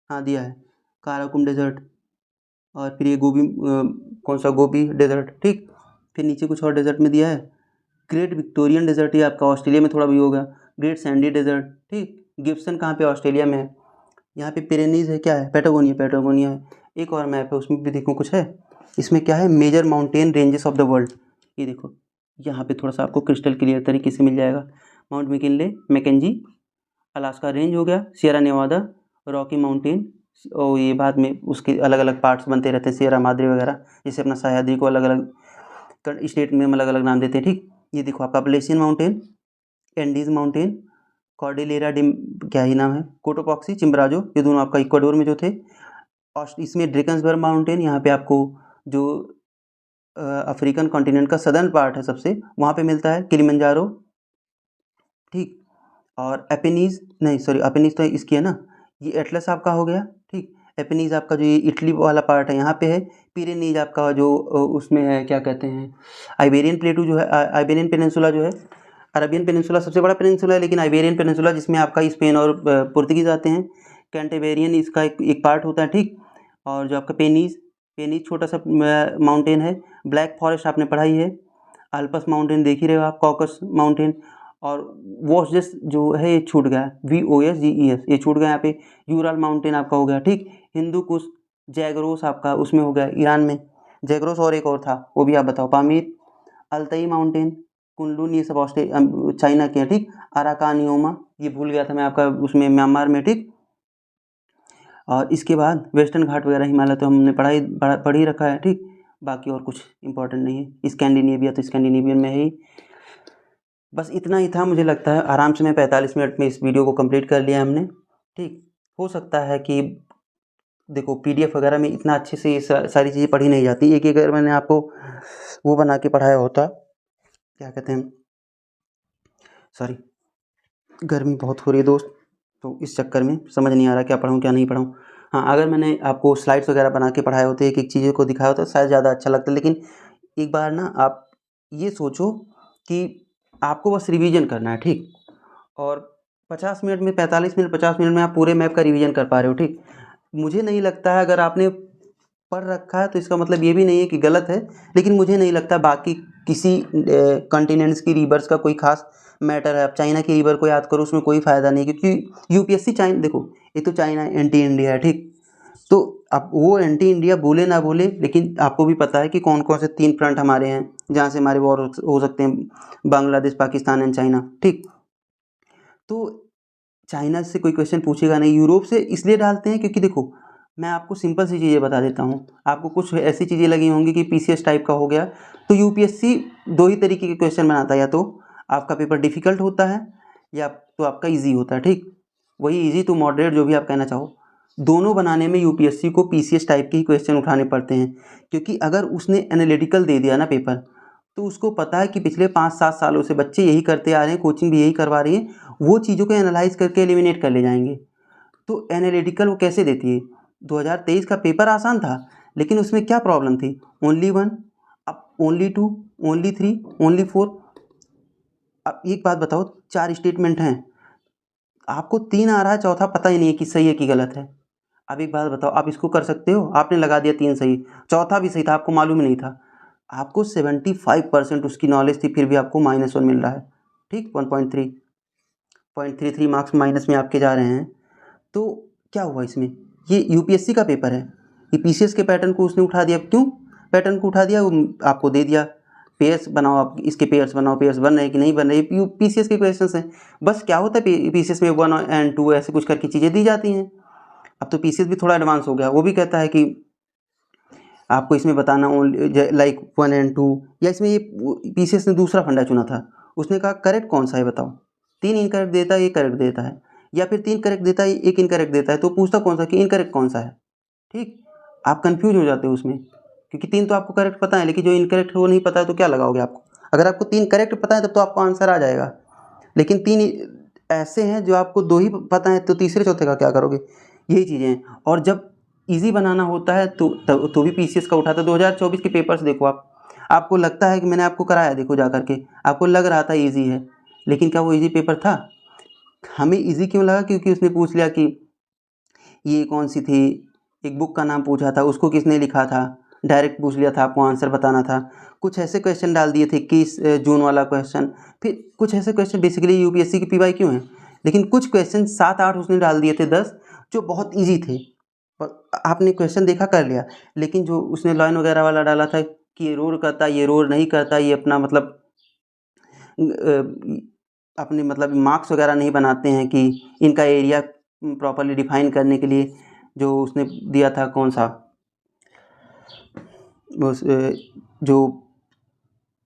हाँ दिया है, काराकुम डेजर्ट, और फिर ये गोबी कौन सा, गोबी डेजर्ट, ठीक। फिर नीचे कुछ और डेजर्ट में दिया है, ग्रेट विक्टोरियन डेजर्ट, ये आपका ऑस्ट्रेलिया में थोड़ा भी होगा, ग्रेट सैंडी डेजर्ट, ठीक। गिब्सन कहाँ पे, ऑस्ट्रेलिया में है। यहाँ पे पिरेनीज है, क्या है, पैटागोनिया, पैटागोनिया है। एक और मैप है उसमें भी देखो कुछ है, इसमें क्या है, major mountain ranges of the world, ये देखो यहाँ पे थोड़ा सा आपको क्रिस्टल क्लियर तरीके से मिल जाएगा। Mount McKinley, McKenzie, Alaska range हो गया, सियरा नेवादा, रॉकी माउंटेन, और ये बाद में उसके अलग अलग पार्ट्स बनते रहते हैं, सियरा माद्रे वगैरह, जैसे अपना सह्याद्री को अलग अलग स्टेट में हम अलग अलग नाम देते हैं, ठीक। ये देखो आपका Appalachian mountain, Andes mountain, Cordillera dim, क्या ही नाम है, कोटोपॉक्सी, चिम्बराजो, ये दोनों आपका इक्वाडोर में जो थे। और इसमें ड्रेकन्सबर्ग माउंटेन, यहाँ पे आपको जो अफ्रीकन कॉन्टिनेंट का सदर्न पार्ट है सबसे, वहाँ पे मिलता है, किलिमंजारो, ठीक। और एपेनीज, नहीं सॉरी, एपेनीज तो इसकी है ना, ये एटलस आपका हो गया, ठीक। एपेनीज आपका जो ये इटली वाला पार्ट है यहाँ पे है। पिरेनीज आपका जो उसमें है, क्या कहते हैं, आइबेरियन प्लेटू जो है, आइबेरियन पेनिनसुला जो है, अरबियन पेनिनसुला सबसे बड़ा पेनिनसुला है, लेकिन आइबेरियन पेनिनसुला जिसमें आपका स्पेन और पुर्तगीज आते हैं, कैंटेबेरियन इसका एक पार्ट होता है, ठीक। और जो आपका पेनीज, पेनीज छोटा सा माउंटेन है। ब्लैक फॉरेस्ट आपने पढ़ाई है, अल्पस माउंटेन देख ही रहे हो आप, कॉकस माउंटेन, और वोसजेस जो है ये छूट गया, VOSGES ये छूट गया यहाँ पे। यूराल माउंटेन आपका हो गया, ठीक। हिंदू कुश, जैगरोस आपका उसमें हो गया, ईरान में जैगरोस, और एक और था वो भी आप बताओ, पामीर, अल्ताई माउंटेन, कुनलुन, ये सब चाइना के हैं, ठीक। अराकानियोमा, ये भूल गया था मैं आपका उसमें, म्यांमार में, ठीक। और इसके बाद वेस्टर्न घाट वगैरह हिमालय तो हमने पढ़ ही रखा है, ठीक। बाकी और कुछ इंपॉर्टेंट नहीं है। स्कैंडिनेविया तो स्कैंडिनेवियन में है ही। बस इतना ही था, मुझे लगता है आराम से मैं 45 मिनट में इस वीडियो को कंप्लीट कर लिया हमने, ठीक। हो सकता है कि देखो PDF वगैरह में इतना अच्छे से ये सारी चीज़ें पढ़ी नहीं जाती, एक अगर मैंने आपको वो बना के पढ़ाया होता, क्या कहते हैं, सॉरी, गर्मी बहुत हो रही है दोस्त, तो इस चक्कर में समझ नहीं आ रहा क्या पढ़ूँ क्या नहीं पढ़ूँ। हाँ, अगर मैंने आपको स्लाइड्स वगैरह बना के पढ़ाए होते, एक-एक चीज़ों को दिखाया होता, शायद ज़्यादा अच्छा लगता। लेकिन एक बार ना आप ये सोचो कि आपको बस रिवीजन करना है, ठीक? और 50 मिनट में, 45 मिनट, 50 मिनट में आप पूरे मैप का रिवीजन कर पा रहे हो, ठीक? मुझे नहीं लगता है, अगर आपने पढ़ रखा है तो इसका मतलब ये भी नहीं है कि गलत है, लेकिन मुझे नहीं लगता बाकी किसी कॉन्टिनेंट्स की रिवर्स का कोई खास मैटर है। आप चाइना की रिवर को याद करो, उसमें कोई फ़ायदा नहीं, क्योंकि यूपीएससी चाइना, देखो ये तो चाइना एंटी इंडिया है, ठीक? तो अब वो एंटी इंडिया बोले ना बोले, लेकिन आपको भी पता है कि कौन कौन से 3 फ्रंट हमारे हैं जहाँ से हमारे वॉर हो सकते हैं, बांग्लादेश, पाकिस्तान एंड चाइना, ठीक? तो चाइना से कोई क्वेश्चन पूछेगा नहीं। यूरोप से इसलिए डालते हैं क्योंकि देखो, मैं आपको सिंपल सी चीज़ें बता देता हूँ। आपको कुछ ऐसी चीज़ें लगी होंगी कि पीसीएस टाइप का हो गया, तो यूपीएससी 2 ही तरीके के क्वेश्चन बनाता है, या तो आपका पेपर डिफ़िकल्ट होता है या तो आपका ईज़ी होता है, ठीक? वही ईज़ी टू मॉडरेट, जो भी आप कहना चाहो, दोनों बनाने में यूपीएससी को पीसीएस टाइप के ही क्वेश्चन उठाने पड़ते हैं। क्योंकि अगर उसने एनालिटिकल दे दिया ना पेपर, तो उसको पता है कि पिछले 5-7 सालों से बच्चे यही करते आ रहे हैं, कोचिंग भी यही करवा रही है, वो चीज़ों को एनालाइज़ करके एलिमिनेट कर ले जाएंगे। तो एनालिटिकल वो कैसे देती है? 2023 का पेपर आसान था, लेकिन उसमें क्या प्रॉब्लम थी? ओनली 1, अब ओनली 2, ओनली 3, ओनली 4। अब एक बात बताओ, 4 स्टेटमेंट हैं, आपको 3 आ रहा है, चौथा पता ही नहीं है कि सही है कि गलत है। अब एक बात बताओ, आप इसको कर सकते हो? आपने लगा दिया 3 सही, चौथा भी सही था, आपको मालूम ही नहीं था। आपको 75% उसकी नॉलेज थी, फिर भी आपको -1 मिल रहा है, ठीक? 1.33 मार्क्स माइनस में आपके जा रहे हैं। तो क्या हुआ इसमें? ये यूपीएससी का पेपर है, ये पीसीएस के पैटर्न को उसने उठा दिया। क्यों पैटर्न को उठा दिया? वो आपको दे दिया, पेयर्स बनाओ, आप इसके पेयर्स बनाओ, पेयर्स बन रहे हैं कि नहीं बन रहे, पीसीएस के क्वेश्चंस हैं। बस क्या होता है, पीसीएस में 1 एंड 2 ऐसे कुछ करके चीज़ें दी जाती हैं। अब तो पीसीएस भी थोड़ा एडवांस हो गया, वो भी कहता है कि आपको इसमें बताना ओनली लाइक 1 एंड 2, या इसमें ये पीसीएस ने दूसरा फंडा चुना था। उसने कहा करेक्ट कौन सा है बताओ? 3 इनकरेक्ट देता है, 1 करेक्ट देता है, या फिर 3 करेक्ट देता है, 1 इनकरेक्ट देता है, तो पूछता कौन सा कि इनकरेक्ट कौन सा है, ठीक? आप कंफ्यूज हो जाते हो उसमें, क्योंकि 3 तो आपको करेक्ट पता है, लेकिन जो इनकरेक्ट है वो नहीं पता है, तो क्या लगाओगे आपको? अगर आपको 3 करेक्ट पता है तब तो आपको आंसर आ जाएगा, लेकिन 3 ऐसे हैं जो आपको 2 ही पता है, तो तीसरे चौथे का क्या करोगे? यही चीज़ें हैं। और जब ईज़ी बनाना होता है तो भी पीसीएस का उठाता है। 2024 के पेपर्स देखो आप, आपको लगता है कि मैंने आपको कराया, देखो जा कर के, आपको लग रहा था ईज़ी है, लेकिन क्या वो ईज़ी पेपर था? हमें ईज़ी क्यों लगा? क्योंकि उसने पूछ लिया कि ये कौन सी थी, एक बुक का नाम पूछा था, उसको किसने लिखा था, डायरेक्ट पूछ लिया था, आपको आंसर बताना था। कुछ ऐसे क्वेश्चन डाल दिए थे, 21 जून वाला क्वेश्चन, फिर कुछ ऐसे क्वेश्चन, बेसिकली यूपीएससी की पीवाईक्यू हैं, लेकिन कुछ क्वेश्चन 7-8 उसने डाल दिए थे, 10 जो बहुत ईजी थे, और आपने क्वेश्चन देखा, कर लिया। लेकिन जो उसने लाइन वगैरह वाला डाला था कि ये रोर करता, ये रोर नहीं करता, ये अपना मतलब अपने मतलब मार्क्स वगैरह नहीं बनाते हैं कि इनका एरिया प्रॉपर्ली डिफाइन करने के लिए, जो उसने दिया था, कौन सा उस जो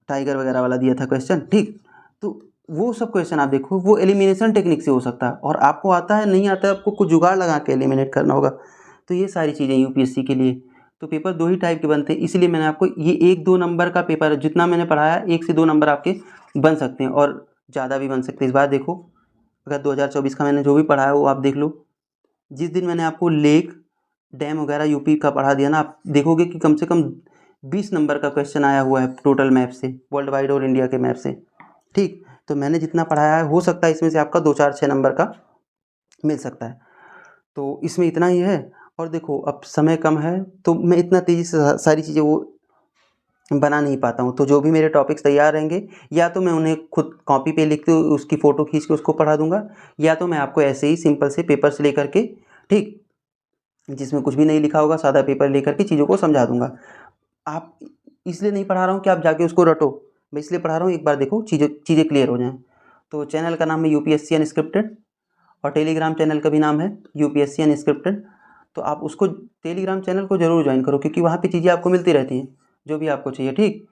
टाइगर वगैरह वाला दिया था क्वेश्चन, ठीक? तो वो सब क्वेश्चन आप देखो, वो एलिमिनेशन टेक्निक से हो सकता है, और आपको आता है, नहीं आता है, आपको कुछ जुगाड़ लगा के एलिमिनेट करना होगा। तो ये सारी चीज़ें यूपीएससी के लिए, तो पेपर 2 ही टाइप के बनते हैं, इसलिए मैंने आपको ये 1-2 नंबर का पेपर है, जितना मैंने पढ़ाया 1 से 2 नंबर आपके बन सकते हैं, और ज़्यादा भी बन सकते हैं। इस बार देखो, अगर 2024 का मैंने जो भी पढ़ाया वो आप देख लो। जिस दिन मैंने आपको लेक, डैम वगैरह यूपी का पढ़ा दिया ना, आप देखोगे कि कम से कम 20 नंबर का क्वेश्चन आया हुआ है टोटल मैप से, वर्ल्ड वाइड और इंडिया के मैप से, ठीक? तो मैंने जितना पढ़ाया है, हो सकता है इसमें से आपका 2-4-6 नंबर का मिल सकता है। तो इसमें इतना ही है। और देखो, अब समय कम है, तो मैं इतना तेज़ी से सारी चीज़ें वो बना नहीं पाता हूँ। तो जो भी मेरे टॉपिक्स तैयार रहेंगे, या तो मैं उन्हें खुद कॉपी पे लिख के उसकी फ़ोटो खींच के उसको पढ़ा दूँगा, या तो मैं आपको ऐसे ही सिंपल से पेपर से लेकर के, ठीक, जिसमें कुछ भी नहीं लिखा होगा, सादा पेपर लेकर के चीज़ों को समझा दूँगा। आप, इसलिए नहीं पढ़ा रहा हूँ कि आप जाके उसको रटो, मैं इसलिए पढ़ा रहा हूँ एक बार देखो, चीज़ें क्लियर हो जाएँ। तो चैनल का नाम है यूपीएससी अनस्क्रिप्टेड, और टेलीग्राम चैनल का भी नाम है यूपीएससी अनस्क्रिप्टेड। तो आप उसको, टेलीग्राम चैनल को ज़रूर ज्वाइन करो, क्योंकि वहाँ पे चीज़ें आपको मिलती रहती हैं, जो भी आपको चाहिए, ठीक?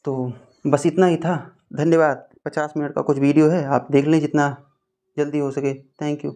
तो बस इतना ही था, धन्यवाद। 50 मिनट का कुछ वीडियो है, आप देख लें जितना जल्दी हो सके। Thank you.